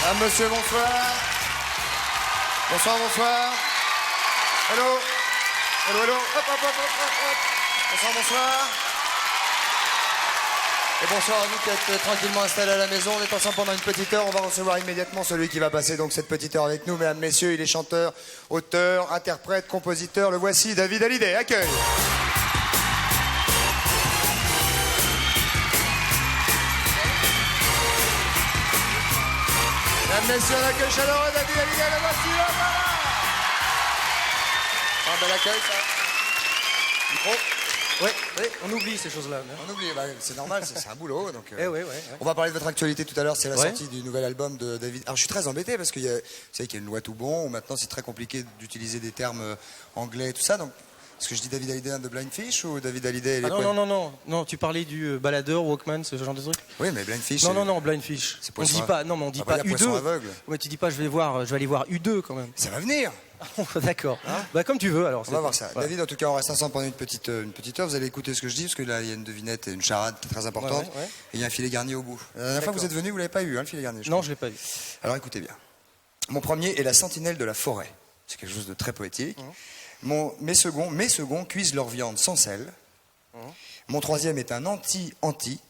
Madame, monsieur, bonsoir. Bonsoir, bonsoir. Hello. Hello, hello. Hop, hop, hop, hop, hop. Bonsoir, bonsoir. Et bonsoir à vous qui êtes tranquillement installés à la maison. On est ensemble pendant une petite heure. On va recevoir immédiatement celui qui va passer donc cette petite heure avec nous. Mesdames, messieurs, il est chanteur, auteur, interprète, compositeur. Le voici, David Hallyday. Accueil. Mesdames, messieurs, un accueil chaleureux, David Hallyday, le voici, hop là. Un bel accueil, ça. Micro. Oui, on oublie ces choses-là. On oublie, bah, c'est normal, c'est un boulot. Donc, ouais. On va parler de votre actualité tout à l'heure, c'est la sortie du nouvel album de David. Alors je suis très embêté parce qu'il y a, vous savez qu'il y a une loi tout bon, où maintenant c'est très compliqué d'utiliser des termes anglais et tout ça. Donc, est-ce que je dis David Hallyday and the Blind Fish ou David Hallyday et les non, tu parlais du baladeur, Walkman, ce genre de truc. Oui, mais Blind Fish. Non, Blind Fish. On dit pas, non, mais on dit pas U2. Ouais, tu dis pas, je vais aller voir U2 quand même. Ça va venir. D'accord. Hein, bah comme tu veux alors. On va voir ça. Ouais. David, en tout cas, on reste ensemble pendant une petite heure. Vous allez écouter ce que je dis parce que là, il y a une devinette et une charade très importante. Ouais. Et il y a un filet garni au bout. La dernière fois que vous êtes venu, vous l'avez pas eu, hein, le filet garni. Non, je l'ai pas eu. Alors écoutez bien. Mon premier est la sentinelle de la forêt. C'est quelque chose de très poétique. Mes seconds cuisent leur viande sans sel. Mon troisième est un anti-anti.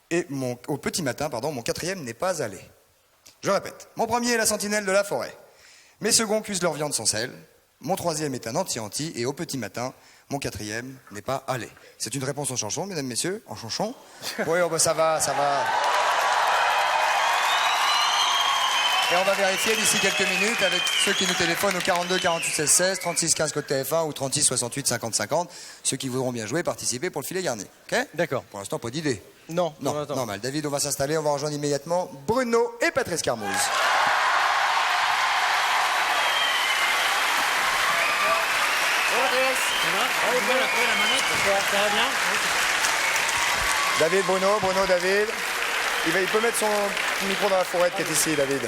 Et au petit matin, mon quatrième n'est pas allé. Je répète. Mon premier est la sentinelle de la forêt. Mes seconds cuisent leur viande sans sel. Mon troisième est un anti-anti. Et au petit matin, mon quatrième n'est pas allé. C'est une réponse en chanson, mesdames, messieurs. En chanson. Oui, oh, bah, ça va. Et on va vérifier d'ici quelques minutes avec ceux qui nous téléphonent au 42 48 16 16, 36 15 code TF1 ou 36 68 50 50. Ceux qui voudront bien jouer, participer pour le filet garni. Ok ? D'accord. Pour l'instant, pas d'idée. Non, normal. David, on va s'installer. On va rejoindre immédiatement Bruno et Patrice Carmouze. Ça va bien ? David, Bruno, David. Il peut mettre son micro dans la forêt qui est ici, David.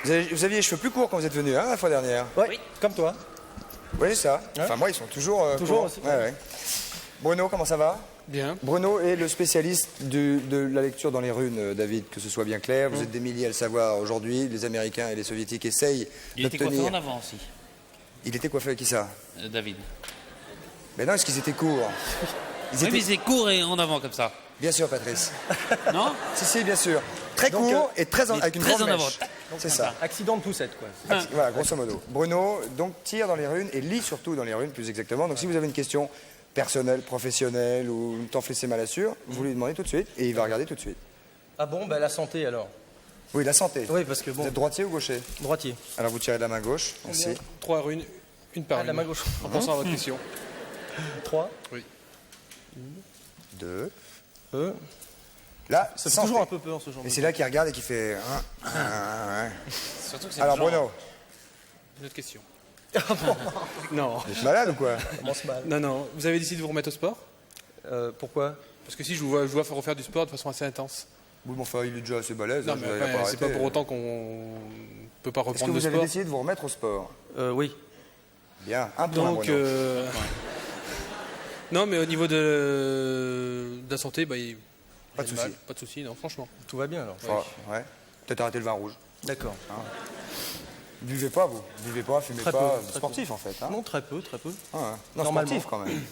Vous aviez les cheveux plus courts quand vous êtes venu, hein, la fois dernière. Oui, comme toi. Oui, c'est ça. Ouais. Enfin, moi, ils sont toujours courts. Aussi. Ouais. Bruno, comment ça va ? Bien. Bruno est le spécialiste de la lecture dans les runes, David, que ce soit bien clair. Vous êtes des milliers à le savoir aujourd'hui. Les Américains et les Soviétiques essayent Il était coiffé en avant aussi. Il était coiffé avec qui ça ? David. Mais non, est-ce qu'ils étaient courts ? Oui, mais c'est court et en avant comme ça. Bien sûr, Patrice. Non ? Si, bien sûr. Très court et avec une grande mèche. C'est ça. Accident de poussette, quoi. Voilà, grosso modo. Bruno, donc, tire dans les runes et lit surtout dans les runes, plus exactement. Donc, si vous avez une question personnelle, professionnelle ou une temps mal assure, vous lui demandez tout de suite et il va regarder tout de suite. Ah bon, bah la santé alors. Oui, la santé. Oui, parce que bon. Vous êtes droitier ou gaucher ? Droitier. Alors, vous tirez de la main gauche. Merci. 3 runes, une par une. La main gauche. En pensant à votre question. 3. Oui. 2. Là, ça fait toujours un peu peur ce genre. Et c'est là qu'il regarde et qu'il fait. Surtout que c'est alors, Bruno. Une autre question. Non. Vous êtes malade ou quoi ? Non. Vous avez décidé de vous remettre au sport ? Pourquoi ? Parce que si je vous vois refaire du sport de façon assez intense. Oui, mais enfin, il est déjà assez balèze. Non, mais c'est pas pour autant qu'on peut pas reprendre le sport. Est-ce que vous avez décidé de vous remettre au sport ? Oui. Bien. Un point, donc, non, mais au niveau de la santé, pas de souci. Pas de souci, non, franchement. Tout va bien alors. Ouais. Peut-être arrêter le vin rouge. D'accord. Buvez pas, vous. Buvez pas, fumez très pas. Peu, sportif, peu. en fait. Hein. Non, très peu. Non, normalement. Sportif, quand même.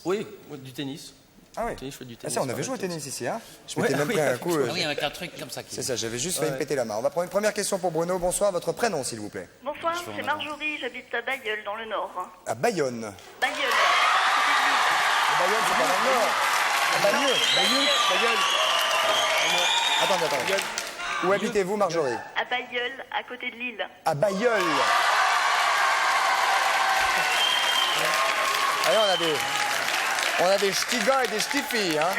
Oui, du tennis. Ah oui. Je fais du tennis. On avait joué au tennis ici, hein. Je m'étais même pris un coup. Oui, avec un truc comme ça. C'est ça, j'avais juste failli me péter la main. On va prendre une première question pour Bruno. Bonsoir, votre prénom, s'il vous plaît. Bonsoir, c'est Marjorie, j'habite à Bailleul, dans le Nord. À Bayonne. Bailleul. Bayonne, c'est pas dans le Nord. À Bailleul. Attendez. Où habitez-vous, Marjorie ? À Bailleul, à côté de Lille. À Bailleul. Alors, on a des ch'tis gars et des ch'tis filles, hein.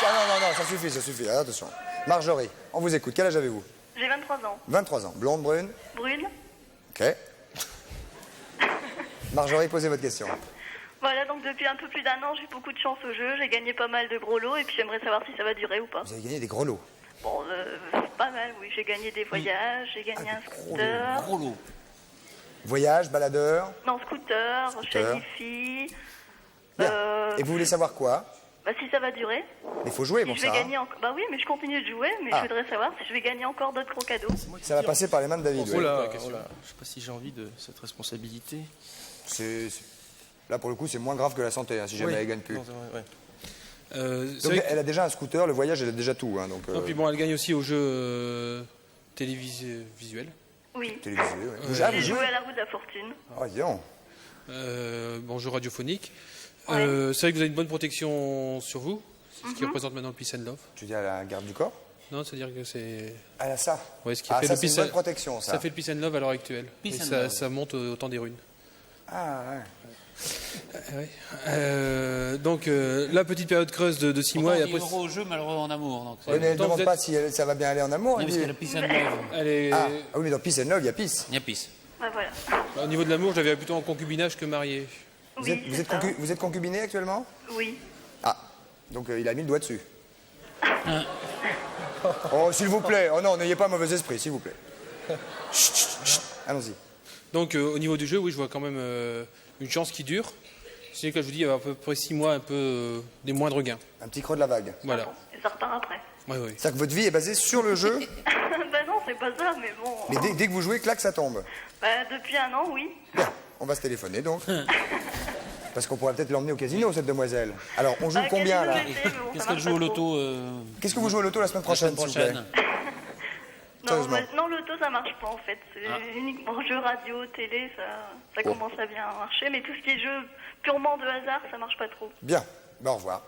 Ah non, ça suffit. Alors, attention. Marjorie, on vous écoute. Quel âge avez-vous ? J'ai 23 ans. 23 ans. Blonde, brune ? Brune. Ok. Marjorie, posez votre question. Voilà, donc depuis un peu plus d'un an, j'ai beaucoup de chance au jeu. J'ai gagné pas mal de gros lots et puis j'aimerais savoir si ça va durer ou pas. Vous avez gagné des gros lots ? Bon, pas mal, oui. J'ai gagné des voyages, j'ai gagné un scooter. Gros lot. Voyage, baladeur ? Non, scooter, chez Bien. Et vous voulez savoir quoi ? Bah si ça va durer. Mais il faut jouer, si bon je vais ça. gagner Bah oui, mais je continue de jouer, mais je voudrais savoir si je vais gagner encore d'autres gros cadeaux. Ça va passer par les mains de David. Oh là, je sais pas si j'ai envie de cette responsabilité. Là, pour le coup, c'est moins grave que la santé, hein, si jamais elle gagne plus. Non, c'est vrai, donc, elle a déjà un scooter, le voyage, elle a déjà tout. Hein, donc, Et puis bon, elle gagne aussi au jeu télévisuel. Oui. Télévisé, J'ai joué à la roue de la fortune. Oh, dis donc. Bon, jeu radiophonique. Ouais. C'est vrai que vous avez une bonne protection sur vous. C'est ce qui représente maintenant le Peace and Love. Tu dis à la garde du corps? Non, c'est-à-dire que c'est... Ah, là, ça. Ouais, ce qui fait ça, le c'est une Peace bonne and... protection, ça. Ça fait le Peace and Love à l'heure actuelle. Peace Et and ça, Love. ça monte au temps des runes. Ah, ouais. Donc, la petite période creuse de 6 mois. Et après, heureux au jeu, malheureux en amour. Donc Oui, mais elle ne demande pas si ça va bien aller en amour. non, Elle parce dit... qu'il y a le Peace and Love. elle est... Ah oui, mais dans Peace and Love, il y a Peace. Il y a Peace. Ouais, voilà. Au niveau de l'amour, je l'avais plutôt en concubinage que marié. Oui, c'est ça. Vous êtes concubiné actuellement? Oui. Ah, donc il a mis le doigt dessus. Oh, s'il vous plaît. Oh non, n'ayez pas mauvais esprit, s'il vous plaît. Chut, chut, chut. Allons-y. Donc, au niveau du jeu, oui, je vois quand même une chance qui dure. C'est que je vous dis, il y a à peu près 6 mois, un peu des moindres gains. Un petit creux de la vague. Voilà. Et ça repart après. Oui, oui. C'est-à-dire que votre vie est basée sur le jeu, Bah non, c'est pas ça, mais bon. mais dès que vous jouez, clac, ça tombe. Bah depuis un an, oui. Bien, on va se téléphoner donc. Parce qu'on pourrait peut-être l'emmener au casino, cette demoiselle. Alors, on joue combien là? Qu'est-ce qu'elle joue au loto Qu'est-ce que vous jouez au loto la semaine la semaine prochaine, s'il vous plaît? Non, Sérieusement. non, l'auto ça marche pas en fait. C'est uniquement jeu radio, télé, ça commence à bien marcher. Mais tout ce qui est jeu purement de hasard, ça marche pas trop. Bien, ben, au revoir.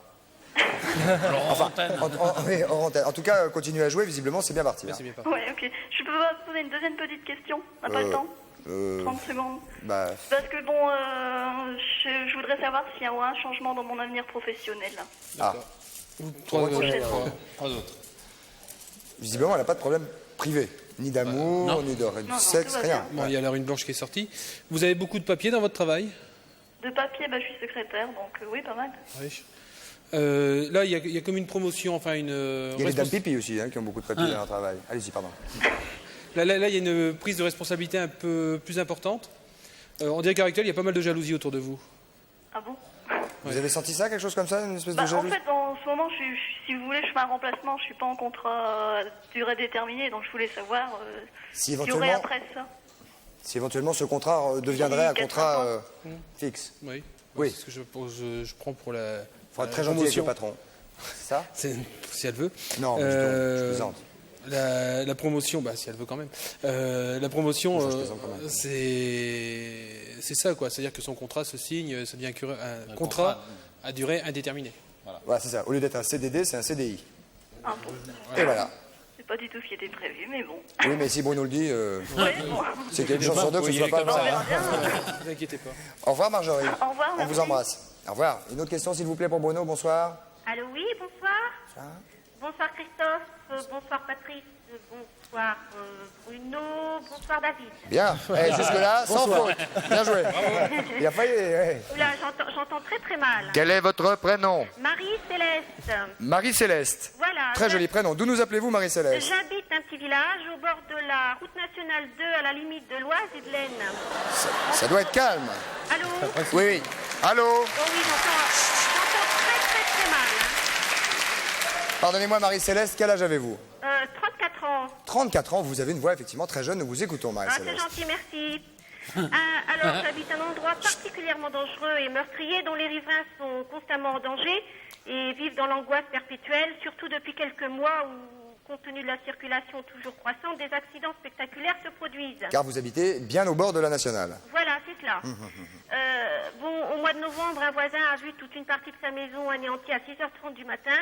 Alors, antenne. Oui, hors antenne. En tout cas, continuez à jouer, visiblement, c'est bien parti. Mais hein. c'est bien parti. Ouais, ok. Je peux vous poser une deuxième petite question? On n'a pas le temps? 30 secondes. Bah, Parce que bon, je voudrais savoir s'il y a un changement dans mon avenir professionnel. ah, Trois autres. visiblement, elle n'a pas de problème privé. Ni d'amour, ni de non, sexe, tout va rien. bien. Bon, il y a la rune blanche qui est sortie. Vous avez beaucoup de papiers dans votre travail? De papier, bah, je suis secrétaire, donc oui, pas mal. Oui. Là, il y a comme une promotion, enfin une... Il y a les dames pipi aussi, hein, qui ont beaucoup de papiers dans leur travail. Allez-y, pardon. Là, il y a une prise de responsabilité un peu plus importante. On dirait qu'à l'heure actuelle, il y a pas mal de jalousie autour de vous. Ah bon? Vous avez senti ça, quelque chose comme ça, une espèce Bah, de en jalousie? fait, en ce moment, si vous voulez, je fais un remplacement. Je suis pas en contrat durée déterminée, donc je voulais savoir Si ce qu'il y aurait éventuellement, après ça. si éventuellement ce contrat deviendrait un Oui, contrat 4-5 fixe. Oui. Oui. C'est ce que je prends pour la... Il faut être très gentil avec le promotion. patron. C'est ça? Si elle veut. Non, mais je plaisante. La promotion, bah si elle veut quand même. La promotion, Moi, je plaisante quand même. c'est ça quoi. C'est-à-dire que son contrat se signe, ça devient un contrat à durée indéterminée. Voilà, c'est ça. Au lieu d'être un CDD, c'est un CDI. Ah bon. Et voilà. C'est pas du tout ce qui était prévu, mais bon. Oui, mais si Bruno le dit, Ouais, bon. c'est qu'il y a une chance sur deux que ce soit pas On vrai. verra bien. Ne vous inquiétez pas. Au revoir, Marjorie. Au revoir, On merci. vous embrasse. Au revoir. Une autre question, s'il vous plaît, pour Bruno. Bonsoir. Allô, oui, bonsoir. Bonsoir Christophe, bonsoir Patrice, bonsoir Bruno, bonsoir David. Bien. Eh, jusque-là, sans faute. Bien joué. Il a failli. Oula, j'entends très très mal. Quel est votre prénom? Marie-Céleste. Marie-Céleste. Voilà. Très joli prénom. D'où nous appelez-vous, Marie-Céleste? J'habite un petit village au bord de la route nationale 2 à la limite de l'Oise et de l'Aisne. Ça doit être calme. Allô? Oui, oui. Allô? Oh oui, j'entends très mal. Pardonnez-moi, Marie-Céleste, quel âge avez-vous? 34 ans. 34 ans, vous avez une voix effectivement très jeune, nous vous écoutons, Ah, c'est Marie-Céleste. gentil, merci. Alors, j'habite un endroit particulièrement dangereux et meurtrier dont les riverains sont constamment en danger et vivent dans l'angoisse perpétuelle, surtout depuis quelques mois où, compte tenu de la circulation toujours croissante, des accidents spectaculaires se produisent. Car vous habitez bien au bord de la nationale. Voilà, c'est cela. Bon, au mois de novembre, un voisin a vu toute une partie de sa maison anéantie à 6h30 du matin.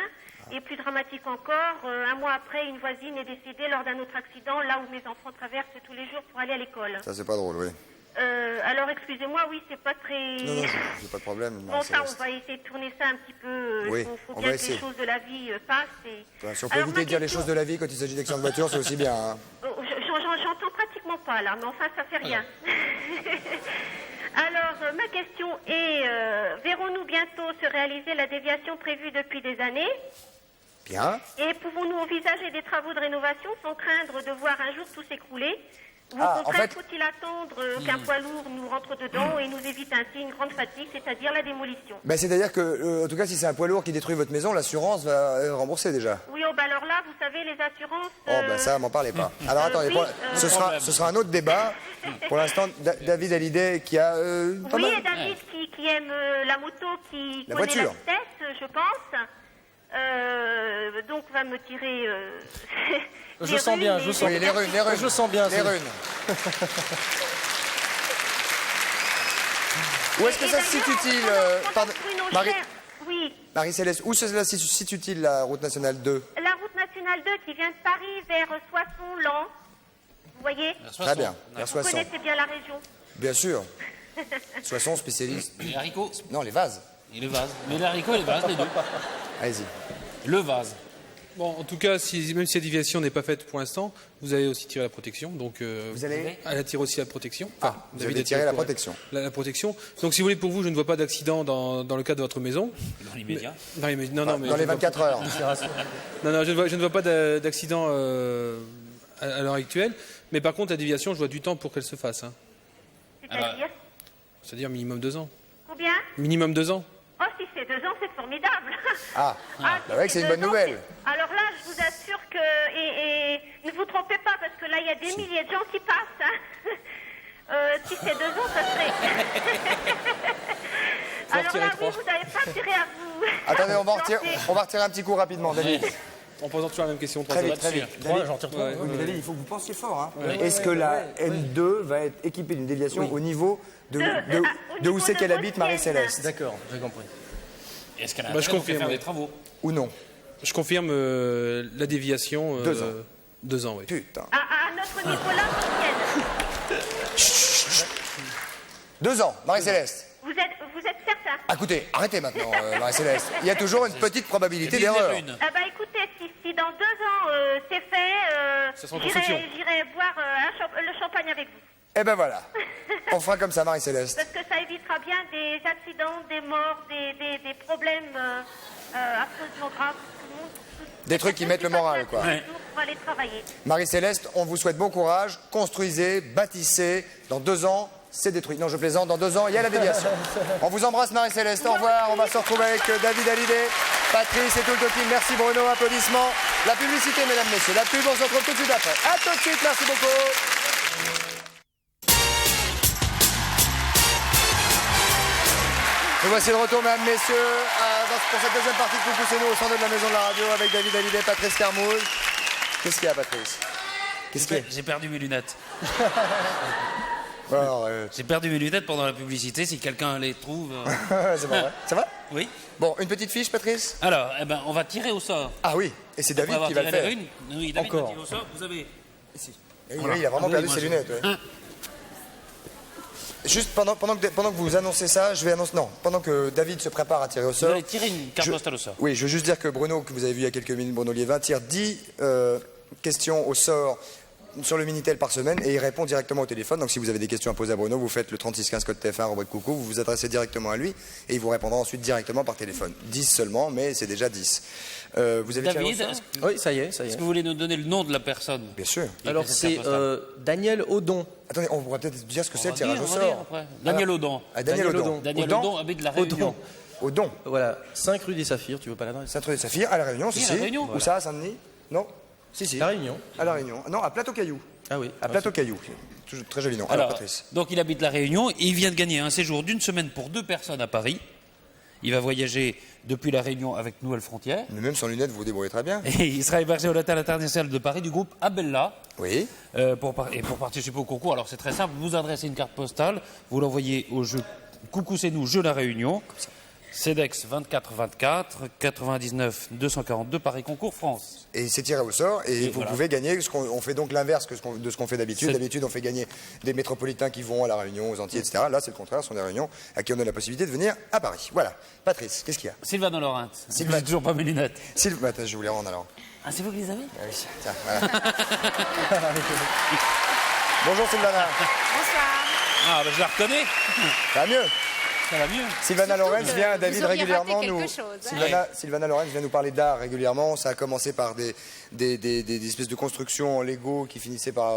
Et plus dramatique encore, un mois après, une voisine est décédée lors d'un autre accident, là où mes enfants traversent tous les jours pour aller à l'école. Ça, c'est pas drôle, oui. Alors, excusez-moi, oui, c'est pas très... Non, j'ai pas de problème, Bon, ça, on Marie-Céleste. va essayer de tourner ça un petit peu. Oui, faut on bien va que essayer. les choses de la vie passent. Et... Ouais, si on peut Alors, éviter ma de dire les question- choses de la vie quand il s'agit d'accidents de voiture, c'est aussi bien. Hein. J'entends pratiquement pas, là, mais enfin, ça fait rien. Alors, ma question est, verrons-nous bientôt se réaliser la déviation prévue depuis des années? Bien. Et pouvons-nous envisager des travaux de rénovation sans craindre de voir un jour tout s'écrouler? Au contraire, faut-il attendre qu'un poids lourd nous rentre dedans et nous évite ainsi une grande fatigue, c'est-à-dire la démolition? C'est-à-dire que, en tout cas, si c'est un poids lourd qui détruit votre maison, l'assurance va rembourser déjà. Oui, alors là, vous savez, les assurances... Ça, m'en parlez pas. Alors attendez, ce sera un autre débat. Pour l'instant, David Hallyday qui a... oui, et David qui aime la moto, qui connaît la vitesse, je pense. Donc va me tirer... je sens bien, je sens bien. Les runes. Je sens bien. Les runes. Où est-ce que ça se situe-t-il Oui. Marie-Céleste, où se situe-t-il la route nationale 2? La route nationale 2 qui vient de Paris vers Soissons-Lens. Vous voyez? Très bien, vers Vous Soissons. connaissez bien la région? Bien sûr. Soissons, spécialiste. Les haricots. Non, les vases. Et le vase. Mais les haricots et les vases, les deux. Allez-y. Le vase. Bon, en tout cas, même si la déviation n'est pas faite pour l'instant, vous allez aussi tirer la protection. Donc, vous allez... Elle attire aussi la protection. Vous allez tirer la protection. La protection. Donc, si vous voulez, pour vous, je ne vois pas d'accident dans le cas de votre maison. Dans l'immédiat. Dans les 24 heures. Non, je ne vois pas d'accident à l'heure actuelle. Mais par contre, la déviation, je vois du temps pour qu'elle se fasse. Hein. C'est-à-dire C'est-à-dire minimum 2 ans. Combien? Minimum 2 ans. Oh, si c'est 2 ans, c'est formidable. C'est une bonne nouvelle. Alors là, je vous assure que... Et ne vous trompez pas, parce que là, il y a des milliers de gens qui passent. Hein. Si c'est 2 ans, ça serait... Alors là, oui, vous n'avez pas tiré à vous. Attendez, on va retirer un petit coup rapidement, David. On pose toujours la même question. Très vite. David, j'en tire 3. Oui, mais David, il faut que vous pensiez fort. Hein. Est-ce que la M2 va être équipée d'une déviation au niveau de où c'est qu'elle habite, Marie-Céleste? D'accord, j'ai compris. Est-ce qu'elle a je confirme faire des travaux? Ou non? Je confirme la déviation. 2 ans. 2 ans, oui. Putain. À notre niveau-là, Chut. 2 ans, Marie-Céleste. vous êtes certain? Écoutez, arrêtez maintenant, Marie-Céleste. Il y a toujours une petite probabilité d'erreur. Écoutez, si dans 2 ans c'est fait, j'irai boire le champagne avec vous. Eh ben voilà. On fera comme ça, Marie-Céleste. Parce que ça évitera bien des accidents, des morts, des problèmes affreusement graves. Des trucs qui mettent le moral, quoi. Pour aller travailler. Marie-Céleste, on vous souhaite bon courage. Construisez, bâtissez. Dans 2 ans, c'est détruit. Non, je plaisante. Dans 2 ans, il y a la déviation. On vous embrasse, Marie-Céleste. Au revoir. On va se retrouver avec David Hallyday, Patrice et tout le team. Merci, Bruno. Applaudissements. La publicité, mesdames, messieurs. La pub, on se retrouve tout de suite après. À tout de suite. Merci beaucoup. Nous voici de retour, mesdames, messieurs, pour cette deuxième partie de Coucou-c'est-nous au centre de la maison de la radio avec David Hallyday, Patrice Carmouze. Qu'est-ce qu'il y a, Patrice? J'ai perdu mes lunettes. Alors, J'ai perdu mes lunettes pendant la publicité, si quelqu'un les trouve... c'est pas vrai. Ça va? Oui. Bon, une petite fiche, Patrice? Alors, on va tirer au sort. Ah oui, et c'est David qui va le faire. Oui, David va tirer au sort. Vous avez... Ici. Oui, il a vraiment perdu ses lunettes. Ouais. Juste pendant que vous annoncez ça, je vais annoncer... Non, pendant que David se prépare à tirer au sort... Vous allez tirer une carte postale au sort. Oui, je veux juste dire que Bruno, que vous avez vu il y a quelques minutes, Bruno Liévin, tire 10 questions au sort sur le Minitel par semaine et il répond directement au téléphone. Donc si vous avez des questions à poser à Bruno, vous faites le 3615 code TF1 rubrique coucou, vous vous adressez directement à lui et il vous répondra ensuite directement par téléphone. 10 seulement, mais c'est déjà 10. Vous avez David, oui, ça y est. Est-ce que vous voulez nous donner le nom de la personne? Bien sûr. Alors c'est Daniel Audon. Attendez, on pourrait peut-être dire ce que c'est le tirage au sort. Daniel Audon. Daniel Audon. Daniel Audon habite la Réunion. Audon. Voilà, 5 rue des Saphirs, tu veux pas l'adresse? 5 rue des Saphirs, à La Réunion, si. Réunion. Où ça, à Saint-Denis? Non. Si. La Réunion. À La Réunion. Non, à Plateau-Caillou. Ah oui. À Plateau-Caillou. Très joli nom. Alors, Patrice. Donc il habite la Réunion et il vient de gagner un séjour d'1 semaine pour 2 personnes à Paris. Il va voyager depuis la Réunion avec Nouvelle-Frontière. Mais même sans lunettes, vous vous débrouillez très bien. Et il sera hébergé au Hôtel International de Paris du groupe Abella. Oui. Pour participer au concours. Alors c'est très simple, vous adressez une carte postale, vous l'envoyez au jeu Coucou c'est nous, jeu La Réunion. CEDEX 2424 99 242 Paris Concours France. Et c'est tiré au sort et vous pouvez gagner. On fait donc l'inverse de ce qu'on fait d'habitude. D'habitude, on fait gagner des métropolitains qui vont à La Réunion, aux Antilles, etc. Là, c'est le contraire. Ce sont des Réunions à qui on donne la possibilité de venir à Paris. Voilà. Patrice, qu'est-ce qu'il y a? Sylvana Laurent. Sylvana. J'ai toujours pas mes lunettes. Attends, je vous les rendre alors. Ah, c'est vous qui les avez? Ah oui, tiens, voilà. Bonjour Sylvana. Bonsoir. Ah, ben je la reconnais. Ça va mieux? Ça va mieux. Sylvana Lorenz vient, vous David, auriez régulièrement raté nous. quelque chose, Sylvana Lorenz vient nous parler d'art régulièrement. Ça a commencé par des espèces de constructions en Lego qui finissaient par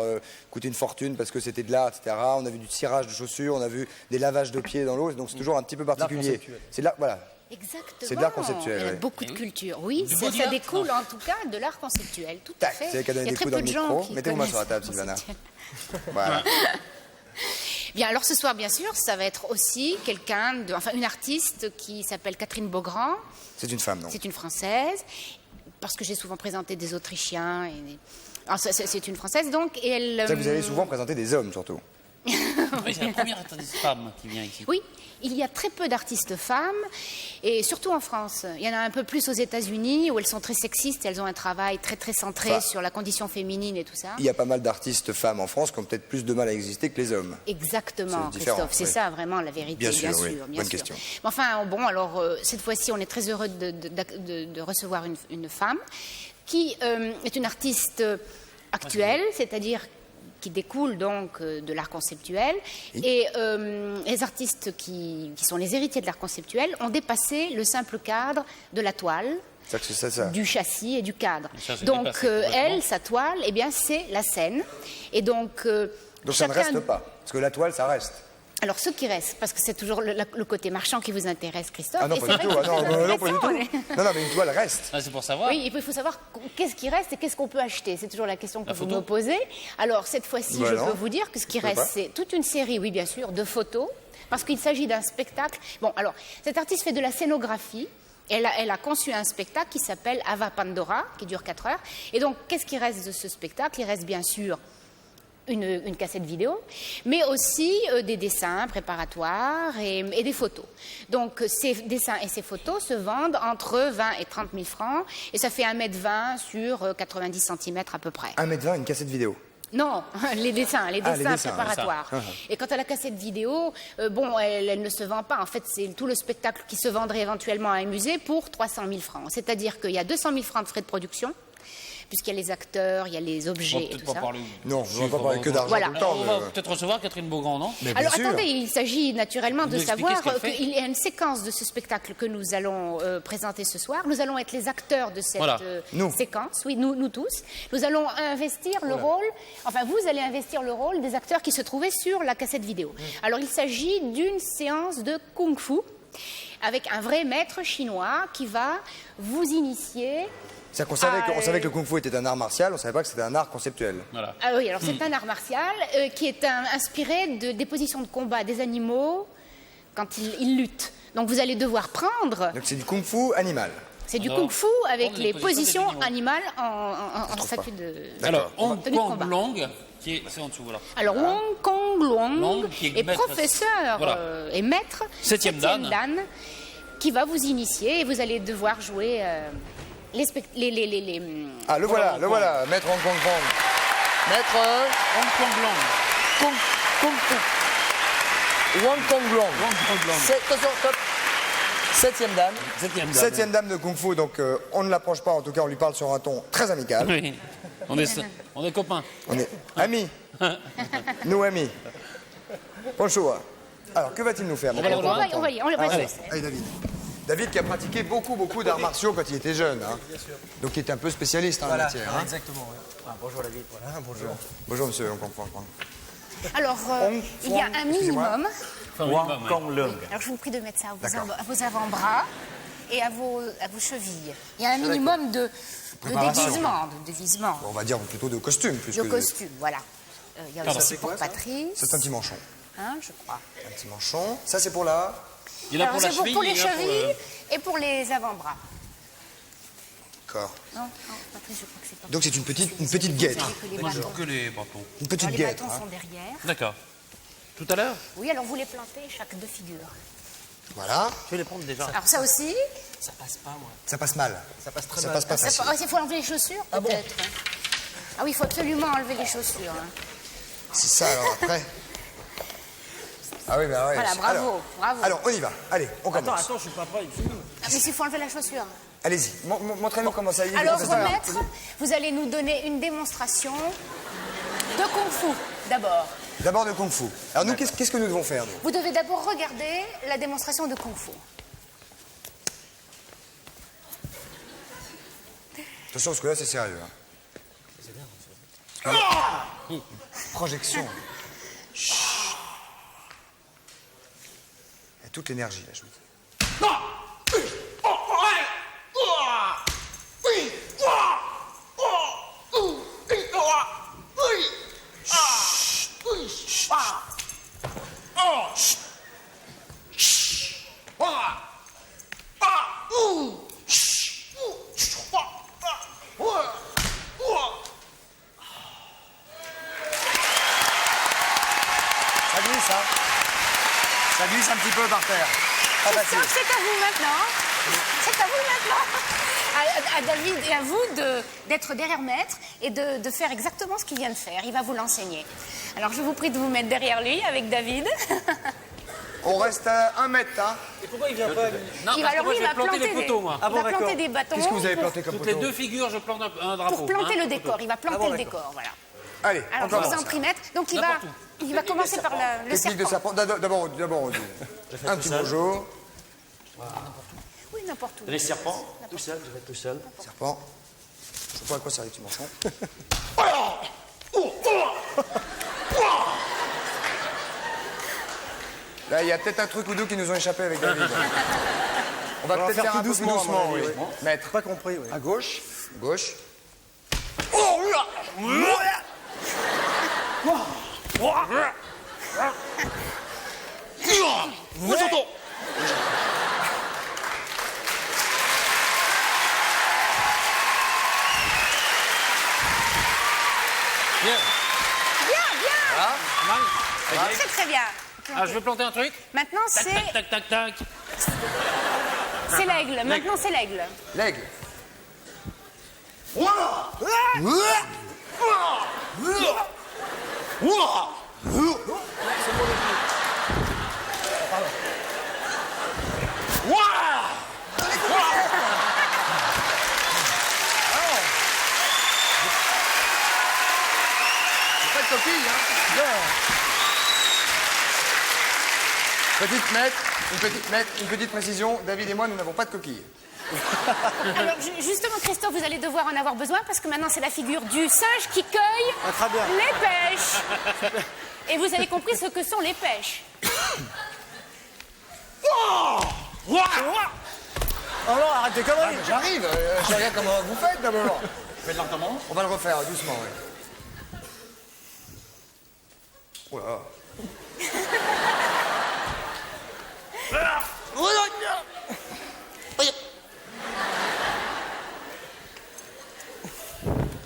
coûter une fortune parce que c'était de l'art, etc. On a vu du cirage de chaussures, on a vu des lavages de pieds dans l'eau. Donc c'est toujours un petit peu particulier. C'est là, voilà. Exactement. C'est de l'art conceptuel. Il y a ouais. beaucoup de culture. Oui, ça découle en tout cas de l'art conceptuel. Tout à fait. C'est elle qui a donné Il y a des très coups dans peu le de gens micro. qui Mettez-vous sur la connaissent table, l'art Sylvana. conceptuel. Voilà. Bien, alors ce soir, bien sûr, ça va être aussi une artiste qui s'appelle Catherine Beaugrand. C'est une femme, non? C'est une Française, parce que j'ai souvent présenté des Autrichiens. C'est une Française, donc. Et elle, ça, vous avez souvent présenté des hommes, surtout. Oui, c'est la première artiste femme qui vient ici. Oui, il y a très peu d'artistes femmes, et surtout en France. Il y en a un peu plus aux États-Unis, où elles sont très sexistes, elles ont un travail très très centré sur la condition féminine et tout ça. Il y a pas mal d'artistes femmes en France qui ont peut-être plus de mal à exister que les hommes. Exactement, Christophe, c'est ça vraiment la vérité, bien sûr. Bien Bonne question. Mais enfin, bon, alors cette fois-ci, on est très heureux de recevoir une femme qui est une artiste actuelle, c'est-à-dire qui découle donc de l'art conceptuel. Et les artistes qui sont les héritiers de l'art conceptuel ont dépassé le simple cadre de la toile, du châssis et du cadre. Donc elle, sa toile, eh bien, c'est la scène. Et donc ça ne reste pas, parce que la toile, ça reste. Alors, ce qui reste, parce que c'est toujours le côté marchand qui vous intéresse, Christophe. Ah non, pas du tout. Non, pas du tout. Non, mais une toile reste. Ah, c'est pour savoir. Oui, il faut savoir qu'est-ce qui reste et qu'est-ce qu'on peut acheter. C'est toujours la question que vous me posez. Alors, cette fois-ci, je peux vous dire que ce qui reste, c'est toute une série, oui, bien sûr, de photos, parce qu'il s'agit d'un spectacle. Bon, alors, cette artiste fait de la scénographie. Elle a conçu un spectacle qui s'appelle Ava Pandora, qui dure 4 heures. Et donc, qu'est-ce qui reste de ce spectacle? Il reste bien sûr une cassette vidéo, mais aussi des dessins préparatoires et des photos. Donc ces dessins et ces photos se vendent entre 20 et 30 000 francs, et ça fait 1,20 m sur 90 cm à peu près. 1,20 m, une cassette vidéo? Non, les dessins préparatoires. Et quant à la cassette vidéo, bon, elle ne se vend pas. En fait, c'est tout le spectacle qui se vendrait éventuellement à un musée pour 300 000 francs. C'est-à-dire qu'il y a 200 000 francs de frais de production, puisqu'il y a les acteurs, il y a les objets et tout ça. Non, on ne va pas parler que d'argent tout le temps. On va peut-être recevoir Catherine Beaugrand, non? Alors attendez, il s'agit naturellement de savoir qu'il y a une séquence de ce spectacle que nous allons présenter ce soir. Nous allons être les acteurs de cette séquence, oui, nous tous. Nous allons investir le rôle, enfin vous allez investir le rôle des acteurs qui se trouvaient sur la cassette vidéo. Alors il s'agit d'une séance de kung-fu avec un vrai maître chinois qui va vous initier. On savait que le kung-fu était un art martial, on ne savait pas que c'était un art conceptuel. Voilà. Ah oui, alors c'est un art martial qui est inspiré des positions de combat des animaux quand ils luttent. Donc vous allez devoir prendre... Donc c'est du kung-fu animal. C'est du kung-fu avec les positions animales en statut de... Alors, Hong Kong Long, c'est en dessous, voilà. Alors, Hong Kong Long est professeur et maître, 7e Dan, qui va vous initier et vous allez devoir jouer... Ah, le voilà, Maître Hong Kong Long. Maître Hong Kong Long. Hong Kong Long. Attention, top. 7e dame. 7e dame de Kung Fu, donc on ne l'approche pas, en tout cas on lui parle sur un ton très amical. Oui, on est copains. On est amis. Nous amis. Bonjour. Alors, que va-t-il nous faire? On va y aller. Allez, David qui a pratiqué beaucoup d'arts martiaux quand il était jeune. Hein. Donc il était un peu spécialiste en la matière. Hein. Exactement. Ah, bonjour David. Voilà, bonjour. Bonjour monsieur, on comprend. Alors, il y a un minimum. Hong Kong Long. Alors je vous prie de mettre ça à vos avant-bras et à vos chevilles. Il y a un minimum de déguisement. On va dire plutôt de costume. De costume, voilà. Il y a aussi pour Patrice. C'est un petit manchon. Hein, je crois. Un petit manchon. Ça c'est pour la... Alors c'est pour les chevilles et pour les avant-bras. D'accord. Non, Patrice, je crois que c'est pas. Donc c'est une petite guêtre. Moi je vois que les bâtons. Une petite guêtre. Les bâtons sont derrière. D'accord. Tout à l'heure? Oui, alors vous les plantez chaque 2 figures. Voilà. Je vais les prendre déjà. Alors ça aussi. Ça passe pas, moi. Ça passe mal. Ça passe très ça mal. Passe pas facile. Il faut enlever les chaussures, peut-être. Ah oui, il faut absolument enlever les chaussures. C'est ça, alors après. Ah oui, bah ouais. Voilà, bravo. Alors, on y va. Allez, on commence. Attends, je suis pas prêt. Ah, mais il faut enlever la chaussure. Allez-y, montrez-nous comment ça y est. Alors, maître, vous allez nous donner une démonstration de Kung Fu, d'abord. D'abord de Kung Fu. Alors nous, qu'est-ce que nous devons faire, nous? Vous devez d'abord regarder la démonstration de Kung Fu. Attention, parce que là, c'est sérieux. Hein. C'est bien. Projection. Chut. Il y a toute l'énergie, là, je vous dis. Ça glisse un petit peu par terre. Christophe, c'est à vous maintenant. C'est à vous maintenant. À David et à vous d'être derrière Maître et de faire exactement ce qu'il vient de faire. Il va vous l'enseigner. Alors, je vous prie de vous mettre derrière lui avec David. On reste à 1 mètre, hein. Et pourquoi il vient pas, lui? Non, il parce va, que moi, je vais planter les poteaux, moi. Il va planter des bâtons. Qu'est-ce que vous avez planté comme Toutes poteau? les 2 figures, je plante un drapeau. Pour planter le décor. Il va planter le décor, voilà. Allez, alors, on je vous commence. en prie, Maître. Donc, il va commencer par le Technique de serpent. serpent. D'abord, un petit bonjour. Oui, n'importe où. Les serpents, tout seul, je vais être tout seul. Serpent. Je sais pas à quoi ça arrive, tu manchon. Là, il y a peut-être un truc ou deux qui nous ont échappé avec David. On va peut-être faire un peu plus doucement, oui. Maître. Pas compris, oui. À gauche. Gauche. Bien. Très, très bien. Ah, je vais planter un truc. Maintenant, Tac, c'est tac, tac, tac, tac. l'aigle. Maintenant, c'est l'aigle. L'aigle. Pas de coquille, hein. Une petite précision. David et moi, nous n'avons pas de coquille. Alors, justement, Christophe, vous allez devoir en avoir besoin parce que maintenant, c'est la figure du singe qui cueille les pêches. Et vous avez compris ce que sont les pêches. Oh non, arrête tes conneries. J'arrive. Je regarde comment vous faites d'abord. Faites lentement. On va le refaire doucement, oui. Oh là.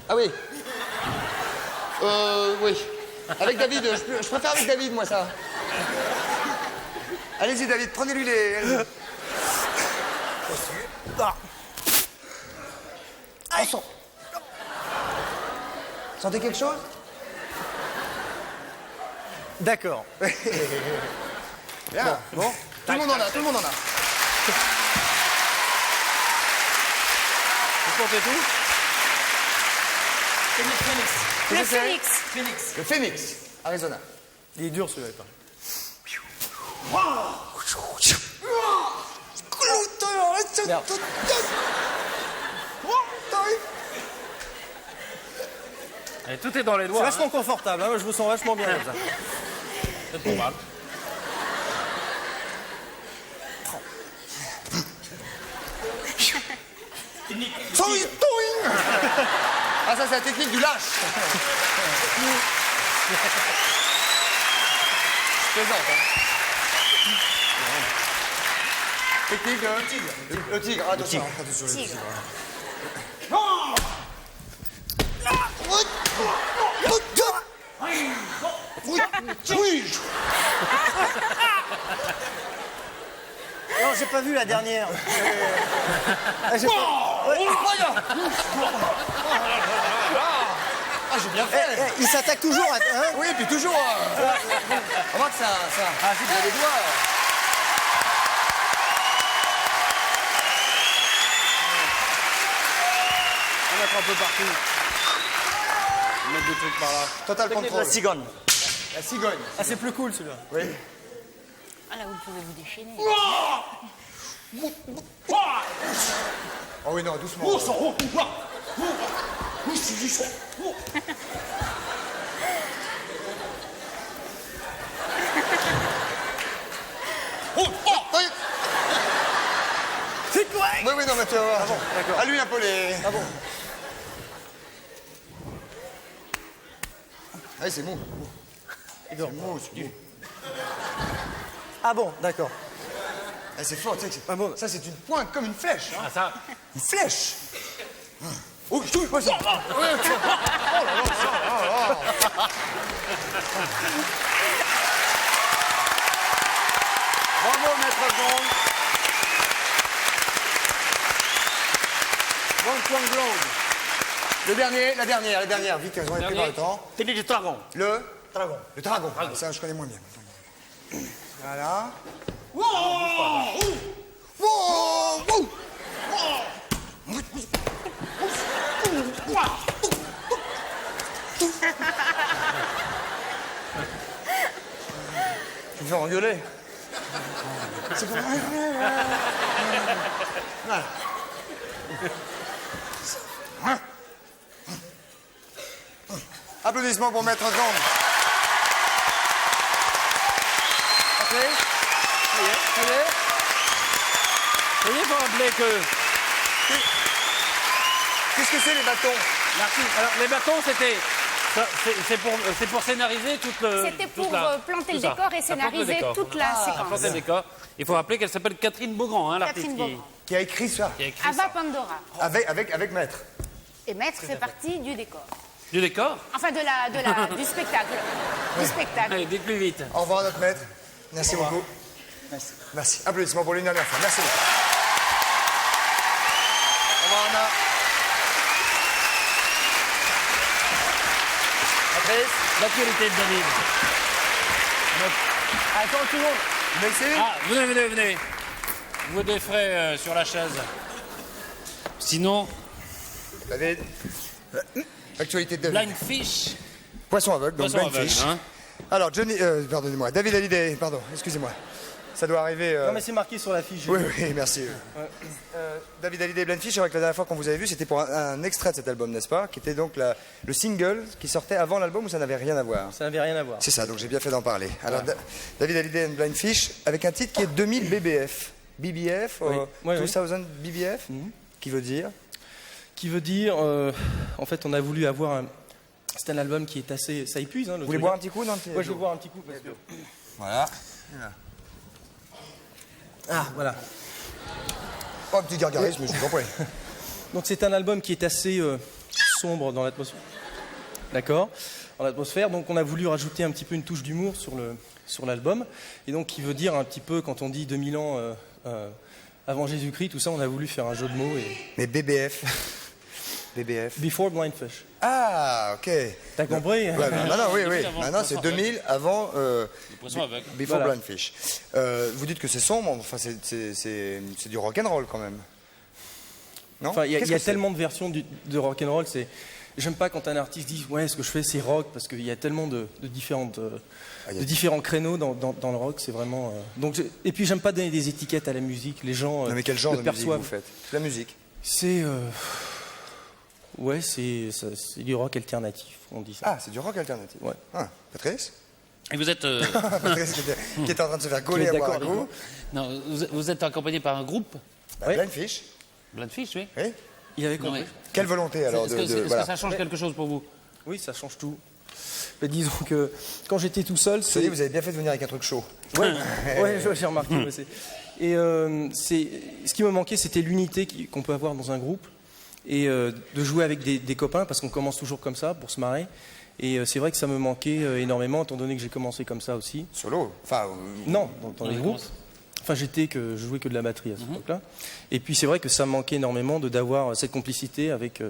Ah oui. Oui. Avec David, je préfère avec David, moi, ça. Allez-y, David, prenez-lui les... Sentez quelque chose? D'accord. Bien. Bon. Tout le monde en a. Vous plantez tout? Le phénix. Le Phoenix, Arizona. Il est dur, celui-là. Allez, tout est dans les C'est doigts. vachement confortable, hein. Je vous sens vachement bien comme ça. C'est probable. Ah, ça, c'est la technique du lâche. Je plaisante, hein. Technique de... Le tigre. Attention. Attention, le tigre. Non, j'ai pas vu la dernière. Ah, j'ai bien fait. Il s'attaque toujours à... Hein? Oui, puis toujours... Remarque, ça... Ah, j'ai bien les doigts. On va mettre un peu partout. On va mettre des trucs par là. Total Technique de la contrôle. cigogne. La cigogne. Ah, c'est plus cool celui-là. Oui. Ah là, vous pouvez vous déchaîner. Oh oui, non, doucement. C'est correct. Oui, non, mais tu vas voir. Ah bon, d'accord. À lui un peu les... Ah bon. Ah, c'est mou. C'est mou, c'est mou. Ah bon, d'accord. Ah, c'est fort, tu sais que Ah bon. ça, c'est une pointe comme une flèche. Hein. Ah, ça. Une flèche. Oh, je touche pas ça. Bravo, maître Bond. One Globe. La dernière, vite, elles ont été par le temps. Télé du dragon. Le dragon. Ah, ça, je connais moins bien. Voilà. Tu me fais engueuler. C'est pas vrai. Voilà. Applaudissements pour Maître Zand. Ok. Ça y est. Il faut rappeler que... Qu'est-ce que c'est les bâtons? Merci. Alors, les bâtons, c'était... C'est pour scénariser toute le... C'était pour planter le décor et scénariser toute la séquence. Planter le décor. Il faut rappeler qu'elle s'appelle Catherine Beaugrand, hein, l'artiste Catherine Beaugrand. Qui a écrit ça? Ava Pandora. Avec Maître. Et Maître fait partie du décor. Du décor? Enfin, du spectacle. Du spectacle. Allez, dites plus vite. Au revoir, notre maître. Merci beaucoup. Merci. Applaudissements pour l'une dernière fois. Merci beaucoup. Au revoir, Anna. Patrice. L'actualité de David. Attends, tout le monde. Vous laissez? Ah, venez. Vous défrayez sur la chaise. Sinon, David. Actualité de David. Blind Fish. Poisson aveugle, donc Poisson Blind aveugle, Fish. hein. Alors, pardonnez-moi. David Hallyday, pardon, excusez-moi. Ça doit arriver... Non mais c'est marqué sur la fiche. Oui, merci. David Hallyday, Blind Fish, je crois que la dernière fois qu'on vous avait vu, c'était pour un extrait de cet album, n'est-ce pas? Qui était donc le single qui sortait avant l'album ou ça n'avait rien à voir? Ça n'avait rien à voir. C'est ça, donc j'ai bien fait d'en parler. Alors, David Hallyday and Blind Fish, avec un titre qui est 2000 BBF. BBF, Oui. 2000 BBF, qui veut dire? Qui veut dire, en fait, on a voulu avoir un... C'est un album qui est assez... Ça épuise, hein, le Vous voulez truc. boire un petit coup? Non, Ouais, je vais boire un petit coup. Parce que... Voilà. Ah, voilà. Oh, un petit gargarisme, je vous en prie. Donc c'est un album qui est assez sombre dans l'atmosphère. D'accord? Dans l'atmosphère. Donc on a voulu rajouter un petit peu une touche d'humour sur l'album. Et donc qui veut dire un petit peu, quand on dit 2000 ans avant Jésus-Christ, tout ça, on a voulu faire un jeu de mots. Mais BBF. BBF. Before Blind Fish. Ah, ok. T'as compris? Ouais, maintenant, oui. Avant Maintenant, c'est 2000 avant Le poisson aveugle. Before Voilà. Blind Fish. Vous dites que c'est sombre, enfin, c'est du rock'n'roll quand même. Non? Enfin, il y Qu'est-ce a que tellement de versions de rock'n'roll. J'aime pas quand un artiste dit ouais, ce que je fais c'est rock, parce qu'il y a tellement de différents créneaux dans le rock. C'est vraiment. Et puis j'aime pas donner des étiquettes à la musique. Les gens Non, mais quel genre le de musique perçoivent. vous faites? La musique. C'est ouais, c'est du rock alternatif, on dit ça. Ah, c'est du rock alternatif. Ouais. Ah, Patrice? Et vous êtes... Patrice qui était en train de se faire gauler à boire un coup. Non, vous êtes accompagné par un groupe? Bah, Blind Fish. Blind Fish, oui. Oui. Il avait Non, compris. mais- Quelle volonté alors Est-ce de... que voilà. ça change quelque chose pour vous? Oui, ça change tout. Mais disons que quand j'étais tout seul, Ça y est, vous avez bien fait de venir avec un truc chaud. Ouais, j'ai remarqué. Ouais, et ce qui me manquait, c'était l'unité qu'on peut avoir dans un groupe et de jouer avec des copains, parce qu'on commence toujours comme ça pour se marrer. Et c'est vrai que ça me manquait énormément, étant donné que j'ai commencé comme ça aussi. Solo. Enfin, Non, dans les groupes. Enfin, je jouais que de la batterie à cette époque-là. Et puis c'est vrai que ça me manquait énormément d'avoir cette complicité avec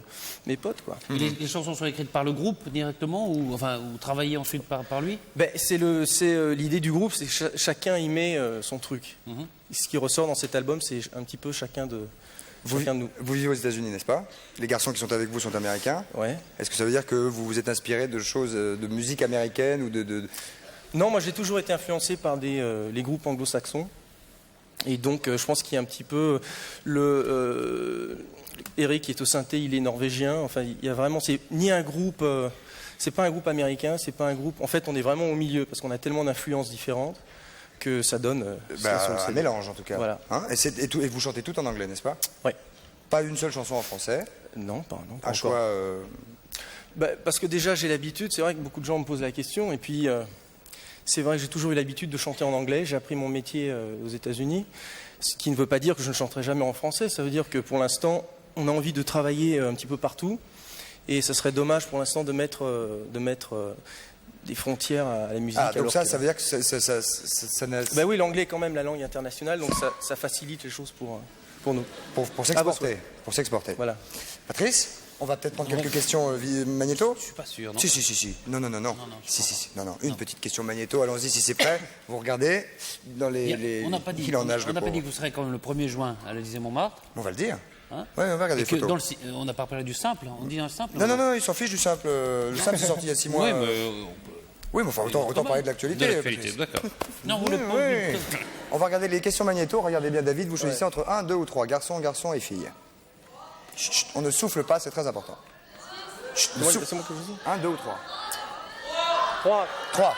mes potes, quoi. Les chansons sont écrites par le groupe directement ou travaillées ensuite par lui? Ben, c'est l'idée du groupe, c'est que chacun y met son truc. Ce qui ressort dans cet album, c'est un petit peu chacun chacun de nous. Vous vivez aux États-Unis, n'est-ce pas? Les garçons qui sont avec vous sont américains. Ouais. Est-ce que ça veut dire que vous vous êtes inspiré de choses, de musique américaine ou de... Non, moi j'ai toujours été influencé par les groupes anglo-saxons. Et donc je pense qu'il y a un petit peu Eric qui est au synthé, il est norvégien. Enfin, il y a vraiment, c'est ni un groupe, c'est pas un groupe américain, c'est pas un groupe. En fait, on est vraiment au milieu parce qu'on a tellement d'influences différentes que ça donne un mélange en tout cas. Voilà. Hein, et vous chantez tout en anglais, n'est-ce pas? Oui. Pas une seule chanson en français? Non, pas un encore. Choix Parce que déjà j'ai l'habitude, c'est vrai que beaucoup de gens me posent la question, et puis c'est vrai que j'ai toujours eu l'habitude de chanter en anglais. J'ai appris mon métier aux États-Unis, ce qui ne veut pas dire que je ne chanterai jamais en français. Ça veut dire que pour l'instant, on a envie de travailler un petit peu partout, et ça serait dommage pour l'instant de mettre des frontières à la musique. donc ça veut dire que ça n'a... Ben oui, l'anglais est quand même la langue internationale, donc ça facilite les choses pour nous. Pour s'exporter. Pour s'exporter. Voilà. Patrice, on va peut-être prendre quelques questions magnéto. Je suis pas sûr, non? Si. Non. Non. Une petite question magnéto, allons-y si c'est prêt. Vous regardez dans les... On n'a pas dit, qu'il en nage, on n'a pas dit que vous serez quand même le 1er juin à l'Élysée-Montmartre. On va le dire. Hein? Ouais, on va regarder les photos. On n'a pas parlé du simple, on dit un simple. Non, il s'en fiche du simple. Le simple c'est sorti il y a 6 mois. Oui, mais Oui, mais enfin, autant parler de l'actualité. de l'actualité, d'accord. Non, vous Oui. On va regarder les questions magnéto. Regardez bien, David, vous choisissez entre 1, 2 ou 3. Garçon et fille. Chut, on ne souffle pas, c'est très important. Chut, C'est moi que je dis. 1, 2 ou 3. 3.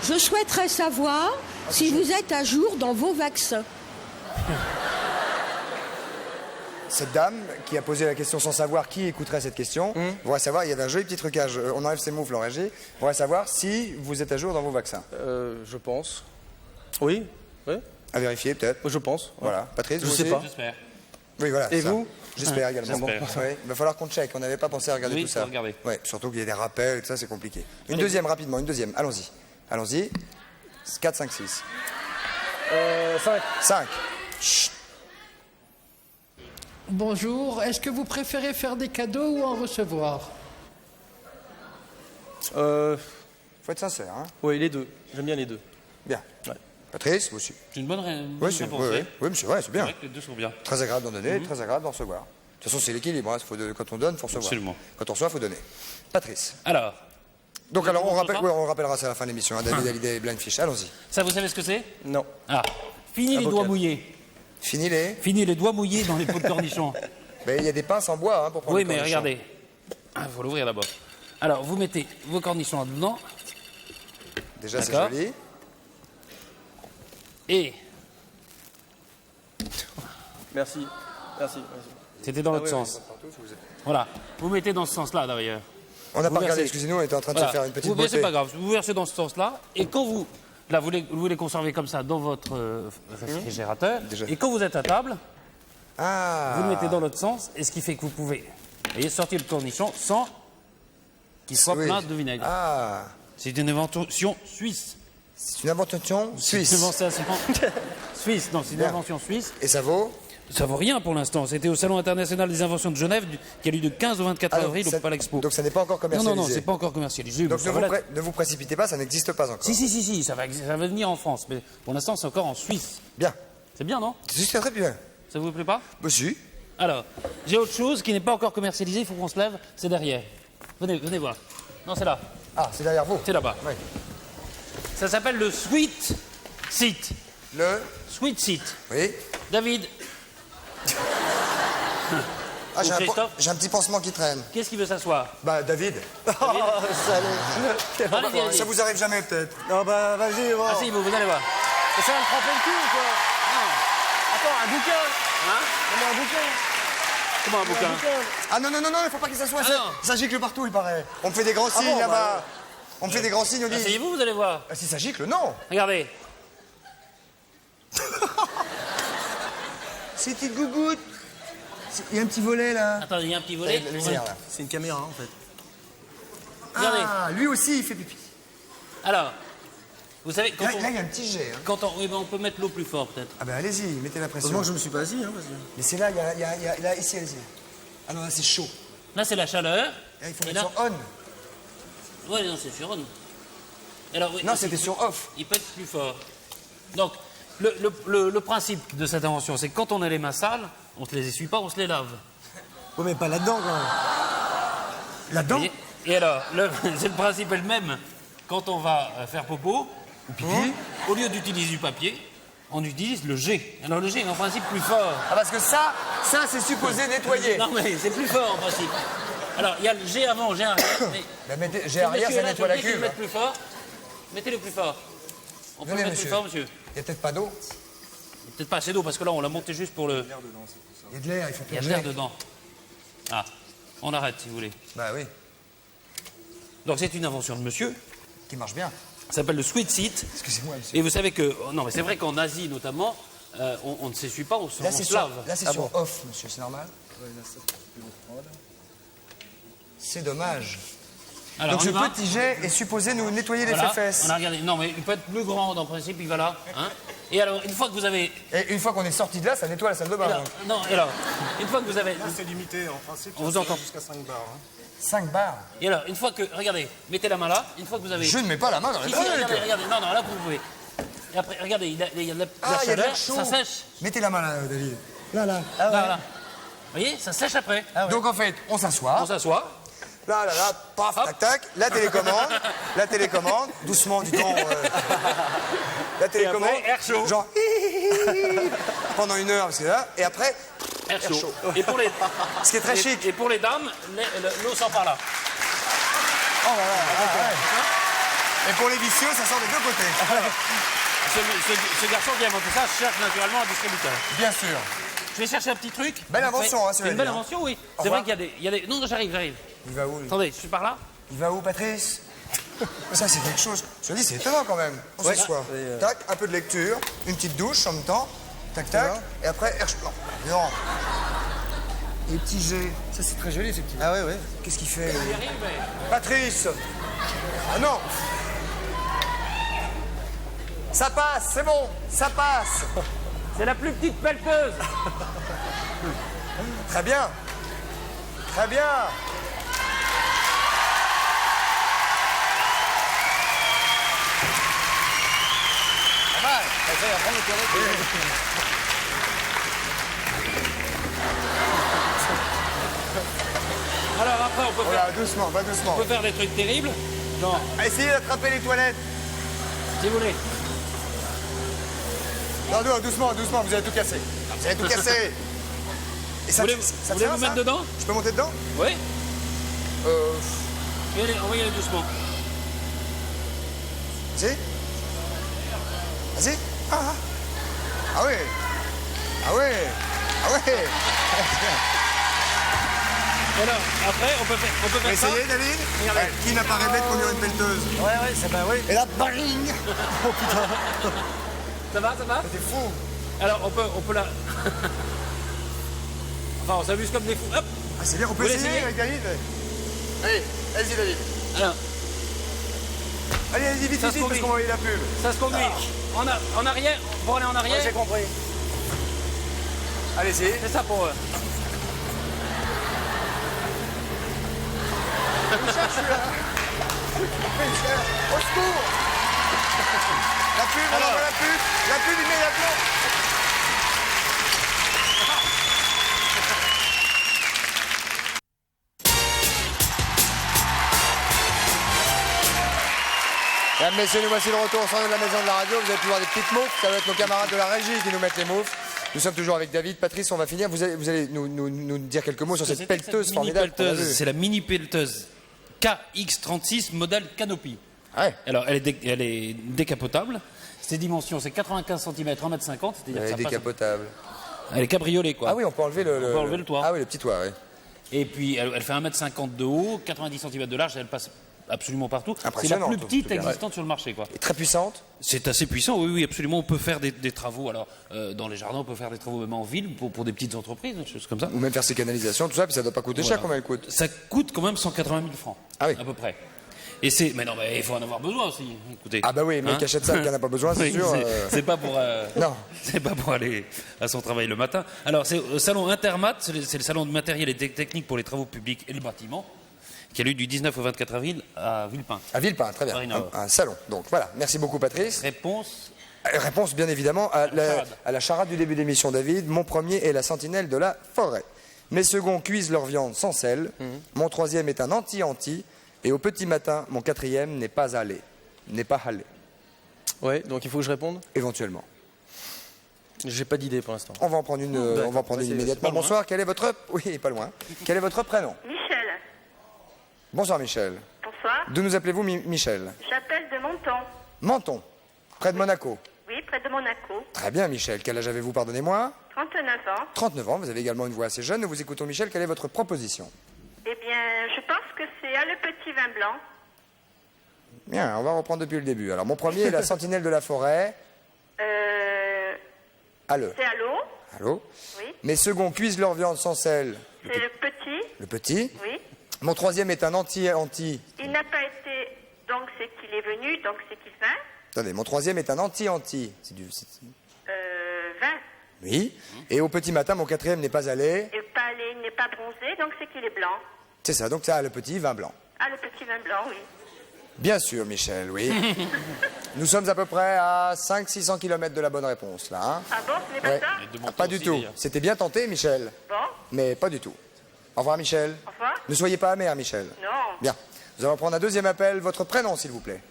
Je souhaiterais savoir si vous êtes à jour dans vos vaccins. Cette dame qui a posé la question sans savoir qui écouterait cette question, voudrait savoir, il y avait un joli petit trucage, on enlève ses moufles en régie, voudrait savoir si vous êtes à jour dans vos vaccins. Je pense. Oui. À vérifier peut-être. Je pense. Voilà. Patrice, Je vous sais aussi pas. J'espère. Oui, voilà. Et ça. vous? J'espère également. J'espère. Ouais, il va falloir qu'on check, on n'avait pas pensé à regarder Oui, tout ça. faut regarder. Ouais, surtout qu'il y a des rappels et tout ça, c'est compliqué. Une deuxième, rapidement, une deuxième. Allons-y. 4, 5, 6. 5. 5. Chut. Bonjour, est-ce que vous préférez faire des cadeaux ou en recevoir? Faut être sincère, hein. Oui, les deux. J'aime bien les deux. Bien. Ouais. Patrice, vous aussi. C'est une bonne Oui, réponse. oui, monsieur, ouais, c'est C'est bien. vrai que les deux sont bien. Très agréable d'en donner, très agréable d'en recevoir. De toute façon, c'est l'équilibre. Hein. Quand on donne, il faut recevoir. Absolument. Quand on reçoit, il faut donner. Patrice. Alors, Donc, alors, on commence rappellera ça à la fin de l'émission. Hein, David Hallyday et Blind Fish. Allons-y. ça, vous savez ce que c'est? Non. Ah, fini les Avocat. doigts mouillés. Fini les. Fini les doigts mouillés dans les pots de cornichons. Mais il y a des pinces en bois hein, pour prendre Oui, les mais cornichons. regardez. Il faut l'ouvrir d'abord. Alors, vous mettez vos cornichons là-dedans. Déjà, c'est D'accord. joli. Et Merci. c'était dans l'autre sens. Voilà. Vous mettez dans ce sens-là, d'ailleurs. On n'a Vous pas regardé, versez. excusez-nous, on était en train de Voilà. se faire une petite Mais beauté. c'est pas grave. Vous versez dans ce sens-là. Et quand vous... Là, vous les conservez comme ça dans votre réfrigérateur. Déjà. Et quand vous êtes à table, Ah. vous le mettez dans l'autre sens. Et ce qui fait que vous pouvez sortir le cornichon sans qu'il soit Oui. plein de vinaigre. Ah. C'est une invention suisse. C'est une invention suisse. C'est une invention suisse. Non, c'est une Bien. invention suisse. Et ça vaut Ça vaut rien pour l'instant. C'était au Salon international des inventions de Genève qui a lieu de 15 au 24 Alors, avril ça- au Palexpo. Donc ça n'est pas encore Non, commercialisé. non, c'est pas encore commercialisé. Donc mais ça va l'être. ne vous précipitez pas, ça n'existe pas encore. Si, ça va venir en France. Mais pour l'instant, c'est encore en Suisse. Bien. C'est bien, non? C'est très bien. Ça vous plaît pas? Bah si. Alors, j'ai autre chose qui n'est pas encore commercialisée. Il faut qu'on se lève. C'est derrière. Venez voir. Non, c'est là. Ah, c'est derrière vous. C'est là-bas. Oui. Ça s'appelle le Sweet Seat. Le. Sweet Seat. Oui. David, Ah, j'ai Christophe un petit pansement qui traîne. qu'est-ce qui veut s'asseoir? Bah, David. Allez. Ça vous arrive jamais, peut-être. Non, bah, vas-y, bon. Ah si, vous allez voir. Et ça va me tremper le cul ou quoi? Non. Attends, un bouquin. Hein? Un bouquin. Comment un bouquin? Ah non, il faut pas qu'il s'assoie. Ah, non. Ça gicle partout, il paraît. On me fait des grands signes bon, là-bas. On me fait des grands signes, on dit. Asseyez-vous, vous allez voir. Ah, si ça gicle, non. Regardez. C'est une petite gougoute. Il y a un petit volet là. Attendez, il y a un petit volet. La lumière là. C'est une caméra, en fait. Regardez. Ah, lui aussi, il fait pipi. Alors, vous savez, quand Là, on... il y a un petit jet. Hein. Oui, ben, on peut mettre l'eau plus fort, peut-être. Ah ben allez-y, mettez la pression. Heureusement que je me suis pas assis, hein, parce que... Mais c'est là, il y a là, ici, allez-y. Ah non, là c'est chaud. Là, c'est la chaleur. Là, il faut Et mettre là... sur on. Oui, non, c'est sur on. Alors, oui, Non, c'était sur off. Il peut être plus fort. Donc, le principe de cette invention, c'est que quand on a les mains sales, on ne se les essuie pas, on se les lave. Oui, mais pas là-dedans, quand même. Là-dedans? Et alors, c'est le principe est le même. Quand on va faire popo, ou pipi, au lieu d'utiliser du papier, on utilise le jet. Alors le jet est en principe plus fort. Ah, parce que ça c'est supposé nettoyer. Non, mais c'est plus fort en principe. Alors, il y a le jet avant, jet arrière. Mais jet arrière, ça nettoie la cuve. Plus fort. Mettez-le plus fort. On peut le mettre plus fort, monsieur. Il n'y a peut-être pas d'eau. Peut-être pas assez d'eau, parce que là, on l'a monté juste pour le... Il y a de l'air, il faut Il y a de l'air dedans. Ah, on arrête, si vous voulez. Bah oui. Donc, c'est une invention de monsieur. Qui marche bien. Ça s'appelle le sweat seat. Excusez-moi, monsieur. Et vous savez que... Non, mais c'est vrai qu'en Asie, notamment, on ne s'essuie pas, on se lave. Là, c'est sur off, monsieur, c'est normal. C'est dommage. Alors, donc ce petit jet est supposé nous nettoyer les fesses. On a regardé. Non, mais il peut être plus grand, en principe, il va là. Hein. Et alors, une fois que vous avez... Et une fois qu'on est sorti de là, ça nettoie la salle de bain. Non, et alors, une fois que vous avez... Là, c'est limité, en principe. On vous entend jusqu'à 5 barres. Hein. 5 barres. Et alors, une fois que... Regardez, mettez la main là. Une fois que vous avez... Je ne mets pas la main dans les trucs. Regardez. Non, là, vous pouvez. Et après, regardez, il y a de la chaleur, ça sèche. Mettez la main là, David. Là. Ah, ouais. Là. Vous voyez, ça sèche après. Ah, ouais. Donc, en fait, on s'assoit. Là, paf, tac, tac. La télécommande. Doucement, du temps. La télécommande. Et après, air chaud. Genre, pendant 1 heure, parce que là. Et après, air chaud. Et pour les... Ce qui est très chic. Et pour les dames, l'eau sort par là. Oh, voilà. Et pour les vicieux, ça sort des deux côtés. Ce garçon qui a inventé ça cherche naturellement un distributeur. Bien sûr. Je vais chercher un petit truc. Belle invention, hein, c'est une belle invention, oui. C'est vrai qu'il y a des... Non, j'arrive. Il va où, lui? Attendez, je suis par là. Il va où, Patrice? Ça, c'est quelque chose. Je te dis, c'est étonnant quand même. On s'assoit. Tac, un peu de lecture, une petite douche en même temps. Tac, tac. Et après, non. Les petits jets. Ça, c'est très joli, effectivement. Ah ouais. Qu'est-ce qu'il fait? Patrice! Ah non! Ça passe, c'est bon, ça passe. C'est la plus petite pelleteuse. Très bien. Très bien. Pas mal. Alors après, on peut faire... doucement, va doucement. On peut faire des trucs terribles. Non. Essayez d'attraper les toilettes. Si vous voulez. Non, doucement, vous allez tout casser. Vous allez tout casser. Et ça, vous voulez vous mettre dedans? Je peux monter dedans? Oui. On va y aller doucement. Vas-y. Vas-y. Ah oui. Ah oui. Alors, après, on peut faire ça. Essayez, David. Regardez. Qui n'a pas rêvé de conduire une pelleteuse? Ouais, c'est bah oui. Et là, bang. Oh putain. Ça va? C'était fou. Alors, on peut la... Enfin, on s'amuse comme des fous. Hop. Ah, c'est bien, on peut essayer avec David. Allez, allez-y, David. Alors. Allez, vite, parce qu'on va envoyer la pub. Ça se conduit. En arrière, pour aller en arrière. Ouais, j'ai compris. Allez-y. C'est ça pour eux. Je cherche celui-là. Au secours. La pub, on envoie la pub. La pub immédiatement. Mesdames, messieurs, nous voici de retour au centre de la maison de la radio. Vous avez pu voir des petites moufles. Ça va être nos camarades de la régie qui nous mettent les moufles. Nous sommes toujours avec David. Patrice, on va finir. Vous allez nous dire quelques mots sur cette pelleteuse formidable. C'est la mini pelleteuse KX36 modèle Canopy. Ouais. Alors, elle est décapotable. Ses dimensions, c'est 95 cm, 1,50 m. Elle est décapotable. Elle est cabriolet, quoi. Ah oui, on peut enlever le toit. Ah oui, le petit toit, oui. Et puis, elle fait 1,50 m de haut, 90 cm de large, elle passe absolument partout. C'est la plus petite existante sur le marché, quoi. Et très puissante? C'est assez puissant, oui, absolument. On peut faire des travaux, alors, dans les jardins, on peut faire des travaux même en ville, pour des petites entreprises, des choses comme ça. Ou même faire ses canalisations, tout ça, puis ça doit pas coûter cher. Combien elle coûte? Ça coûte quand même 180 000 francs. Ah oui. À peu près. Et mais non, mais il faut en avoir besoin aussi. Écoutez. Ah bah oui, mais qui achète ça, qui en a pas besoin, c'est sûr. C'est pas pour. Non. C'est pas pour aller à son travail le matin. Alors c'est au salon Intermat, c'est le salon de matériel et de technique pour les travaux publics et le bâtiment, qui a lieu du 19 au 24 avril à Villepin. À Villepin, très bien. Un salon. Donc voilà. Merci beaucoup, Patrice. Réponse Réponse bien évidemment à la charade du début d'émission, David. Mon premier est la sentinelle de la forêt. Mes seconds cuisent leur viande sans sel. Mon troisième est un anti-anti. Et au petit matin, mon quatrième n'est pas allé. N'est pas allé. Ouais, donc il faut que je réponde? Éventuellement. J'ai pas d'idée pour l'instant. On va en prendre une, immédiatement. Bonsoir, quel est votre... Oui, pas loin. Quel est votre prénom? Michel. Bonsoir Michel. Bonsoir. D'où nous appelez-vous Michel? J'appelle de Menton. Menton, près de Monaco. Oui, près de Monaco. Très bien Michel, quel âge avez-vous, pardonnez-moi? 39 ans. 39 ans, vous avez également une voix assez jeune. Nous vous écoutons Michel, quelle est votre proposition? Eh bien, je pense que c'est le petit vin blanc. Bien, on va reprendre depuis le début. Alors mon premier est la sentinelle de la forêt. Allô. C'est à l'eau. Allô. Oui. Mes seconds cuisent leur viande sans sel. C'est le petit. Le petit. Oui. Mon troisième est un anti-anti. Il n'a pas été, donc c'est qu'il est venu, donc c'est qu'il vint. Attendez, mon troisième est un anti-anti. C'est du... Vin. Oui. Et au petit matin, mon quatrième n'est pas allé. Et pas allé, il n'est pas bronzé, donc c'est qu'il est blanc. C'est ça, donc ça, le petit vin blanc. Ah, le petit vin blanc, oui. Bien sûr, Michel, oui. Nous sommes à peu près à 500-600 km de la bonne réponse, là. Hein. Ah bon, ce n'est pas Ouais. ça? Ah, pas du tout. C'était bien tenté, Michel. Bon. Mais pas du tout. Au revoir, Michel. Au revoir. Ne soyez pas amer, Michel. Non. Bien. Nous allons prendre un deuxième appel. Votre prénom, s'il vous plaît.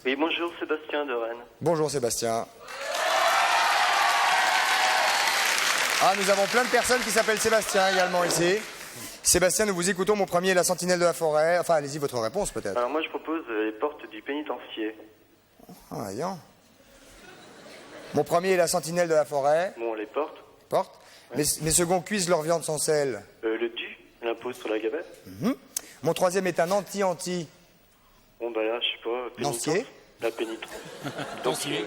Oui, bonjour, Sébastien de Rennes. Bonjour, Sébastien. Ah, nous avons plein de personnes qui s'appellent Sébastien également ici. Sébastien, nous vous écoutons. Mon premier est la sentinelle de la forêt. Enfin, allez-y, votre réponse peut-être. Alors moi, je propose les portes du pénitencier. Ah, voyons. Mon premier est la sentinelle de la forêt. Bon, les portes. Porte. Ouais. Mes seconds cuisent leur viande sans sel. Le du, l'impose sur la gabelle. Mon troisième est un anti-anti. Bon, bah là, je sais pas. Lancier. La pénitence. Lancier.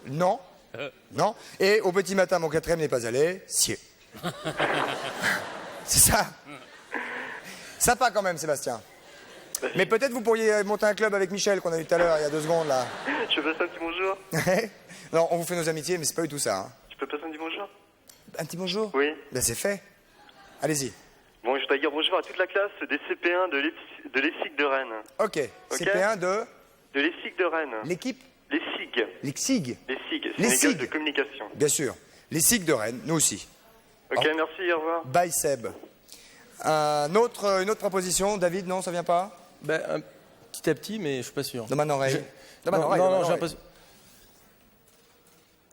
Non. Non. Et au petit matin, mon quatrième n'est pas allé. Sier. C'est ça. Sympa quand même, Sébastien. Mais peut-être vous pourriez monter un club avec Michel qu'on a eu tout à l'heure, il y a 2 secondes là. Je peux passer un petit bonjour? Non, on vous fait nos amitiés, mais c'est pas du tout ça. Hein. Je peux passer un petit bonjour? Un petit bonjour? Oui. Ben c'est fait. Allez-y. Bon, je dois dire bonjour à toute la classe des CP1 de l'ESSIC de Rennes. Ok. CP1 de l'ESSIC de Rennes. L'équipe? Les SIG. Les SIG. Les SIG, Les Sénégal SIG. de communication. Bien sûr. Les SIG de Rennes, nous aussi. Ok, merci, au revoir. Bye Seb. Une autre proposition, David, non, ça vient pas? Ben, petit à petit, mais je suis pas sûr. Dans ma oreille. Non, j'ai l'impression.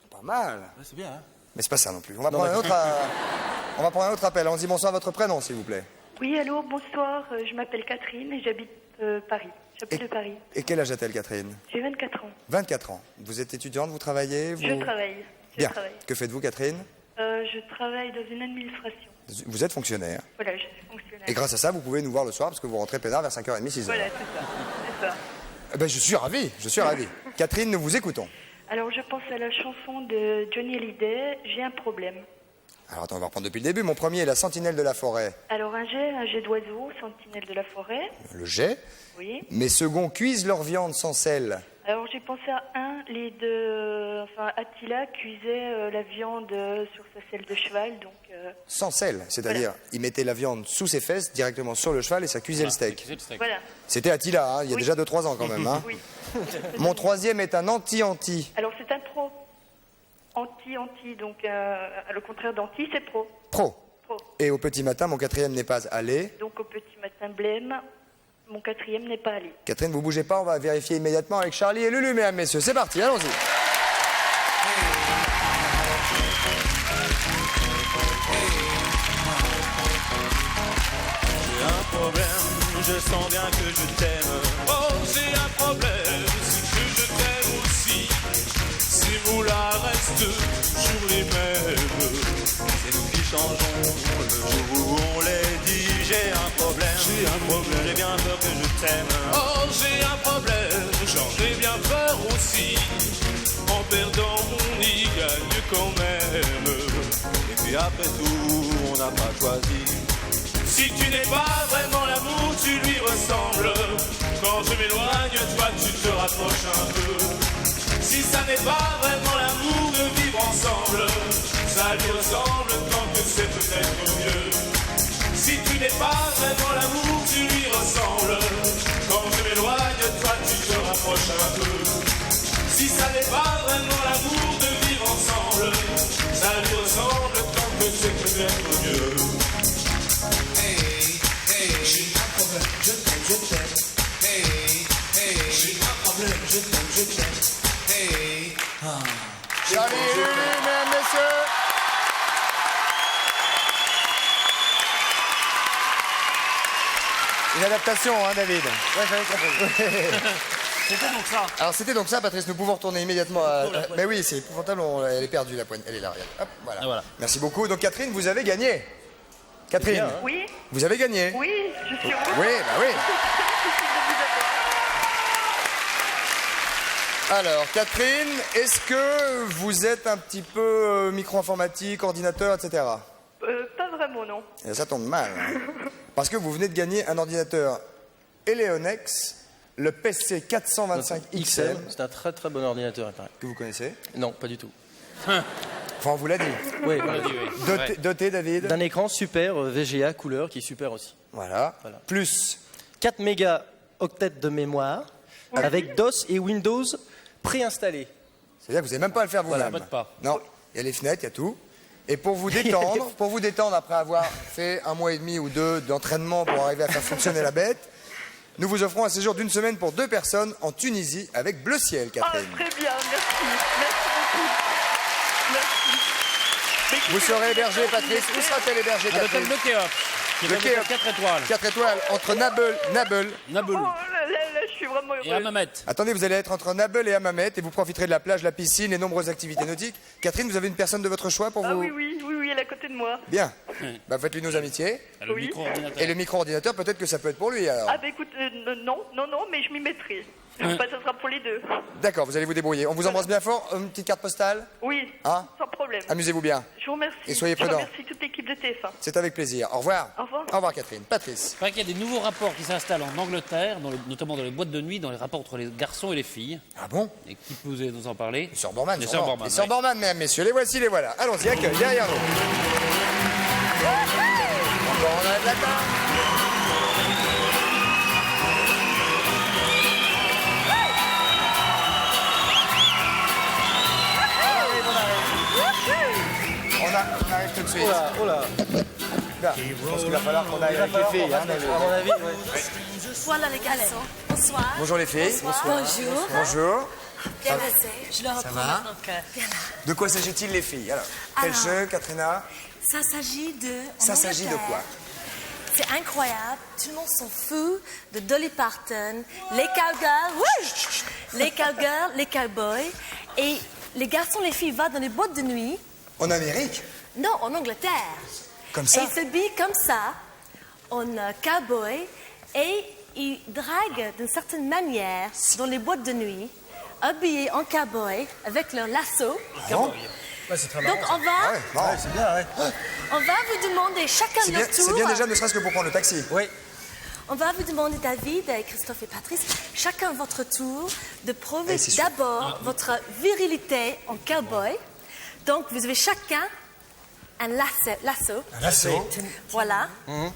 Pas mal. Ouais, c'est bien, hein. Mais c'est pas ça non plus. On va prendre un autre appel. On dit bonsoir à votre prénom, s'il vous plaît. Oui, allô, bonsoir. Je m'appelle Catherine et j'habite Paris. J'habite de Paris. Et quel âge a-t-elle, Catherine? J'ai 24 ans. 24 ans. Vous êtes étudiante, vous travaillez Je travaille. Bien. Que faites-vous, Catherine? Je travaille dans une administration. Vous êtes fonctionnaire. Voilà, je suis fonctionnaire. Et grâce à ça, vous pouvez nous voir le soir parce que vous rentrez peinard vers 5h30, 6h. Voilà, c'est ça. Eh ben, je suis ravi. Catherine, nous vous écoutons. Alors, je pense à la chanson de Johnny Hallyday, J'ai un problème. Alors, attends, on va reprendre depuis le début. Mon premier est la sentinelle de la forêt. Alors, un jet d'oiseau, sentinelle de la forêt. Le jet. Oui. Mes seconds cuisent leur viande sans sel. Alors, j'ai pensé à Attila cuisait la viande sur sa selle de cheval, donc... Sans sel, c'est-à-dire, il mettait la viande sous ses fesses, directement sur le cheval, et ça cuisait le steak. Voilà. C'était Attila, hein, il y a déjà 2-3 ans quand même. Hein. Oui. Mon troisième est un anti-anti. Alors, c'est un pro. Anti, donc le contraire d'anti, c'est pro. Pro. Et au petit matin, mon quatrième n'est pas allé. Donc, au petit matin, blême, mon quatrième n'est pas allé. Catherine, vous bougez pas, on va vérifier immédiatement avec Charlie et Lulu, mesdames, messieurs. C'est parti, allons-y. Je sens bien que je t'aime. Oh, j'ai un problème, c'est que je t'aime aussi. Ces mots-là restent toujours les mêmes. C'est nous qui changeons le jour où on les dit. J'ai un problème, j'ai bien peur que je t'aime. Oh, j'ai un problème, j'en ai bien peur aussi. En perdant mon nid, gagne quand même. Et puis après tout, on n'a pas choisi. Si tu n'es pas vraiment l'amour, tu lui ressembles. Quand je m'éloigne, toi tu te rapproches un peu. Si ça n'est pas vraiment l'amour de vivre ensemble, ça lui ressemble tant que c'est peut-être mieux. Si tu n'es pas vraiment l'amour, tu lui ressembles. Quand je m'éloigne, toi tu te rapproches un peu. Si ça n'est pas pas vraiment l'amour de vivre ensemble. Ça lui ressemble tant que c'est peut-être mieux. Hey, hey, j'ai un problème, je t'aime, je t'aime. Hey, hey, j'ai un problème, je t'aime, je t'aime. Hey, Charlie et Lulu, mesdames, messieurs. Une adaptation, hein, David? Ouais, j'avais compris. C'était donc ça. Alors, c'était donc ça, Patrice. Nous pouvons retourner immédiatement à... Mais oui, c'est épouvantable. Elle est perdue, la poigne. Elle est là, regarde. Hop, voilà. Ah, voilà. Merci beaucoup. Donc, Catherine, vous avez gagné. Catherine, bien, hein. Oui, vous avez gagné. oui, je suis heureuse. Oui, bah oui. Alors, Catherine, est-ce que vous êtes un petit peu micro-informatique, ordinateur, etc. Pas vraiment, non. Et ça tombe mal. Hein. Parce que vous venez de gagner un ordinateur Eleonex, le PC 425 XM. C'est un très très bon ordinateur, il paraît. Que vous connaissez? Non, pas du tout. Enfin, on vous l'a dit. Oui, On l'a dit, oui. Doté, David? d'un écran super VGA couleur qui est super aussi. Voilà. Voilà. Plus 4 mégaoctets de mémoire avec DOS et Windows préinstallés. c'est-à-dire que vous n'avez même pas à le faire vous-même. Voilà, pas. Non, il y a les fenêtres, il y a tout. Et pour vous détendre, après avoir fait 1 mois et demi ou 2 d'entraînement pour arriver à faire fonctionner la bête, nous vous offrons un séjour d'1 semaine pour 2 personnes en Tunisie avec Bleu Ciel, Ah, Catherine. très bien, merci. Merci beaucoup. Merci. Mais Vous serez hébergé, Patrice. Où sera-t-elle hébergée, À l'hôtel Catherine? Le Kéop, qui est Le un hôtel Kéop. 4 étoiles. 4 étoiles entre Nabeul. Nabeul. Oh là, je suis vraiment heureuse. Et Hammamet. Attendez, vous allez être entre Nabeul et Hammamet et vous profiterez de la plage, la piscine, les nombreuses activités nautiques. Catherine, vous avez une personne de votre choix pour Ah vous? oui, elle est à côté de moi. Bien. Bah, faites-lui nos amitiés. Le Oui. micro-ordinateur. Et le micro-ordinateur, peut-être que ça peut être pour lui, alors. Ah bah écoute, non, mais je m'y mettrai. Enfin, ça sera pour les deux. D'accord, vous allez vous débrouiller. On vous embrasse bien fort. Une petite carte postale. Oui, Hein? sans problème. Amusez-vous bien. Je vous remercie. Et soyez Je prudents. remercie toute l'équipe de TF1. C'est avec plaisir. Au revoir. Au revoir. Au revoir, Catherine. Patrice. Il paraît qu'il y a des nouveaux rapports qui s'installent en Angleterre, notamment dans les boîtes de nuit, dans les rapports entre les garçons et les filles. Ah bon? Et qui peut nous en parler? Les sœurs Bormann. Les sœurs Bormann, Les sœurs ouais. Bormann, mesdames, messieurs. Les voici, les voilà. Allons-y, accueil, derrière nous. Encore on a de la table. On arrive tout de suite. Oh là. Là, je pense qu'il va falloir qu'on aille avec les filles. Hein, David. À mon avis, ouais. Voilà les garçons. Bonsoir. Bonjour les filles. Bonjour. Bonjour. Bien passé. Je le reprends va maintenant que... Bien là. De quoi s'agit-il les filles? Alors, quel Alors, jeu, Katrina? Ça s'agit de... en Ça s'agit de Angleterre. quoi? C'est incroyable. Tout le monde s'en fout de Dolly Parton, les cowgirls, oui, les cowgirls, les cowboys. Et les garçons, les filles vont dans les boîtes de nuit. En Amérique? Non, en Angleterre. Comme ça? Et ils s'habillent comme ça, en cowboy, et ils draguent d'une certaine manière dans les boîtes de nuit, habillés en cowboy, avec leur lasso. Bon. Ouais, c'est très Donc on va, Ouais, bon. c'est bien, ouais. on va vous demander chacun C'est bien, notre tour. c'est bien déjà, ne serait-ce que pour prendre le taxi. Oui. On va vous demander, David, et Christophe et Patrice, chacun votre tour, de prouver Eh, c'est sûr. d'abord votre virilité en cowboy. Donc vous avez chacun un lasso. Un lasso. Voilà. Mhm.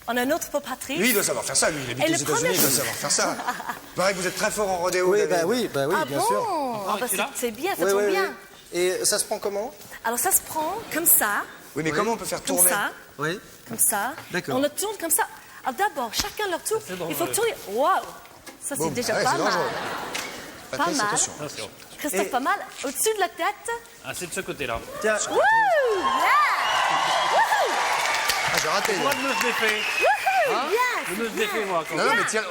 On a un autre pour Patrice. Lui, il doit savoir faire ça. Lui, il habite Et aux le États-Unis, premier- il doit savoir faire ça. Il paraît que vous êtes très fort en rodéo. Oui, David. bah oui, Ah bien bon sûr. Ah bah, c'est bien, ça Oui, tombe oui, bien. oui. Et ça se prend comment? Alors ça se prend comme ça. Oui, mais comment on peut faire Comme tourner? ça. Oui. Comme ça. D'accord. On le tourne comme ça. Alors d'abord, chacun leur tour. Il faut tourner. Waouh! Ça c'est Boum. déjà Ouais, pas c'est mal. dangereux. Pas Patrice, mal. attention. Attention. Christophe, Et- pas mal. Au-dessus de la tête. Ah, c'est de ce côté-là. Tiens. Wouh! Yeah! Ah, j'ai raté. Moi, le nœud se défait. Wouhou! Bien! Le nœud se défait, moi. Quand Non, non, même. mais tiens,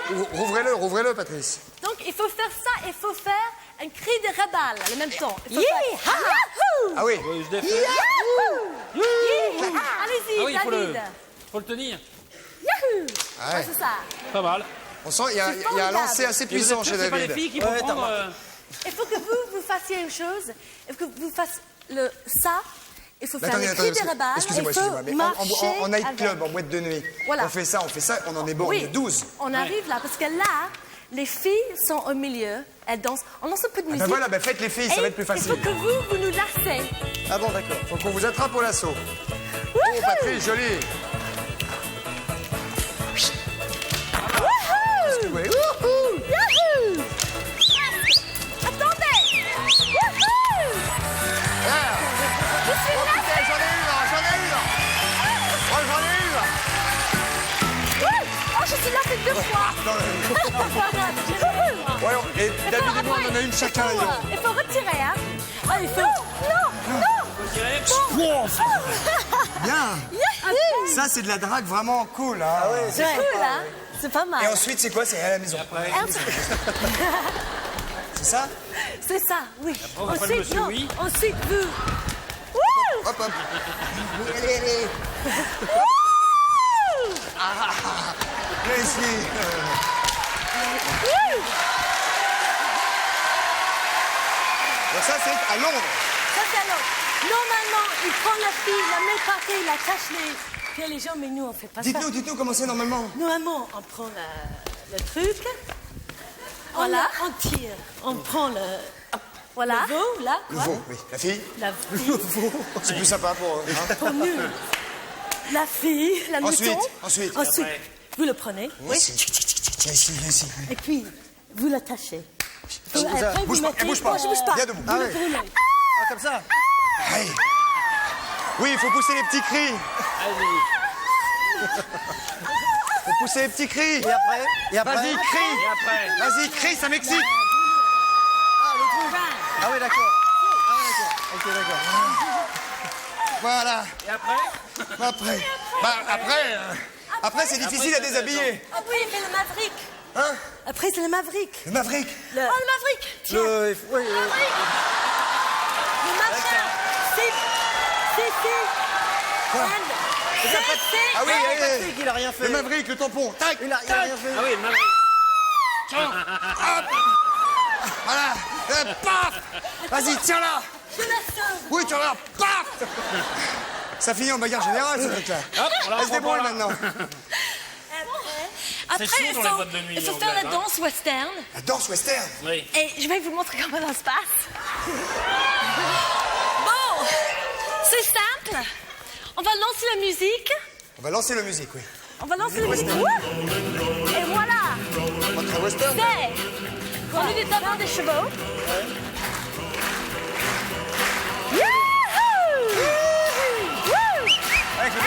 rouvrez-le, Patrice. Donc il faut faire ça, il faut faire un cri de rabal en même temps. Il faut Yee-haw! faire- Ah oui. Il se défait. Yahoo! Allez-y, Ah oui, David. faut le tenir. Yahoo! Ah ouais. C'est ça. Pas mal. On sent qu'il y a un formidable. lancé assez Et vous puissant êtes sûr chez que c'est pas les David. filles qui vont Ouais, prendre... Il faut que vous fassiez une chose. Il faut que vous fassiez ça. Il faut Mais faire attendez, le cri attendez, de rabal. excusez-moi, Il faut mais marcher en night club, avec. en boîte de nuit, Voilà. on fait ça, on en est bon, on Oui, est 12. on arrive là, parce que là, les filles sont au milieu, elles dansent. On lance un peu de Ah musique. ben voilà, ben faites les filles, ça Et va être plus facile. Il faut que vous nous lassez. Ah bon, d'accord. Faut qu'on vous attrape au lasso. Oh, Patrice, joli. Wouhou! Ouais. Yahoo! Attendez! deux fois. Ouais, et David et moi, on en a une chacun. Il faut retirer, hein. Ah, il faut... Non. Bien. Ça, c'est de la drague vraiment cool. Hein. Ah ouais, C'est cool, hein. C'est pas mal. Et ensuite, c'est quoi? C'est à la maison. C'est ça? C'est ça, oui. Ensuite, non. Oui. Ensuite, vous. Hop, hop. Allez, allez. Leslie. Donc ça, c'est à Londres. Ça, c'est à Londres. Normalement, il prend la fille, la met par terre, il la cache les pieds les jambes, mais nous, on fait pas ça. Dites-nous comment c'est normalement. Normalement, on prend le truc. Voilà, on tire. On prend le... Voilà. Le veau, là. Le veau, oui. La fille. La fille. C'est plus sympa pour... Hein. Pour nous. La fille, la mouton. Ensuite. Vous le prenez. Oui. Ici. Et puis, vous l'attachez. Après, Bouge pas, bouge pas. Viens debout. Ah, ouais. Ah, comme ça. Hey. Oui, il faut pousser les petits cris. Faut pousser les petits cris. Et après? Vas-y, crie. Et après? Vas-y, crie, ça m'excite. Ah, le truc. Ah oui, d'accord. Ah oui, d'accord. Ok, d'accord. Voilà. Et après? Après, c'est difficile à déshabiller. Ah oui, mais le Maverick. Hein? Après, c'est le Maverick. Le Maverick. Oh, le Maverick. Tiens. Oui, Le machin. C'est. Quoi? Ah oui, Patrick, il a rien fait. le Maverick, le tampon. Tac, Il a rien fait. Ah oui, le Maverick. Voilà. Paf. Vas-y, tiens-la. Je la sauve. Oui, tiens-la. Paf. Ça finit en bagarre générale, ce truc-là. Hop, on la Elle se débrouille reprend là. maintenant. Après, chaud dans les boîtes de nuit il faut faire la anglaises, hein. danse western. La danse western. Oui. Et je vais vous montrer comment ça se passe. Bon, c'est simple. On va lancer la musique. On va lancer la musique, oui. On va lancer la musique. western. Et voilà. Pas très western. C'est. On est d'abord des chevaux. Avec le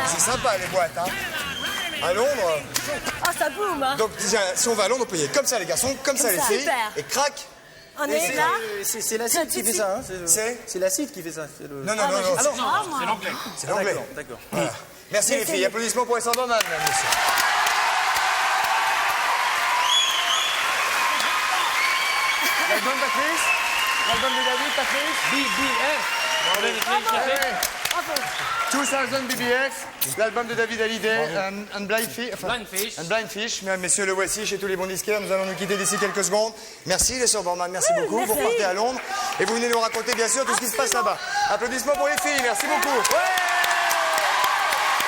C'est sympa les boîtes, hein. À Londres. Oh, ça boum, hein. Donc si on va à Londres, on peut y aller comme ça les garçons, comme ça les filles. Super. Et crac. On est là. C'est l'acide qui fait ça. Hein. C'est l'acide qui fait ça. Non. C'est l'anglais. C'est l'anglais. D'accord. Voilà. Merci les filles. Applaudissements pour les Sandberman, mesdames et messieurs. L'album Patrice? L'album de David, Patrice? BBF. Vous avez écrit le café? 2000 BBF, l'album de David Hallyday, and Blind Fish. Blind Fish. And Blind Fish. Mesdames, messieurs, le voici chez tous les bons disquaires. Nous allons nous quitter d'ici quelques secondes. Merci les sœurs Bormann, merci beaucoup. Merci. Vous repartez à Londres et vous venez nous raconter bien sûr tout ce qui se passe là-bas. Applaudissements pour les filles, merci beaucoup. Ouais.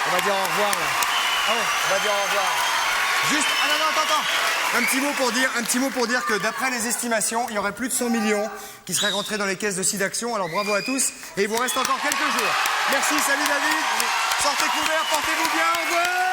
On va dire au revoir là. Ah ouais, on va dire au revoir. Juste, attends. Un petit mot pour dire que d'après les estimations, il y aurait plus de 100 millions qui seraient rentrés dans les caisses de SIDAction. Alors bravo à tous et il vous reste encore quelques jours. Merci, salut David. Sortez couverts, portez-vous bien, au revoir.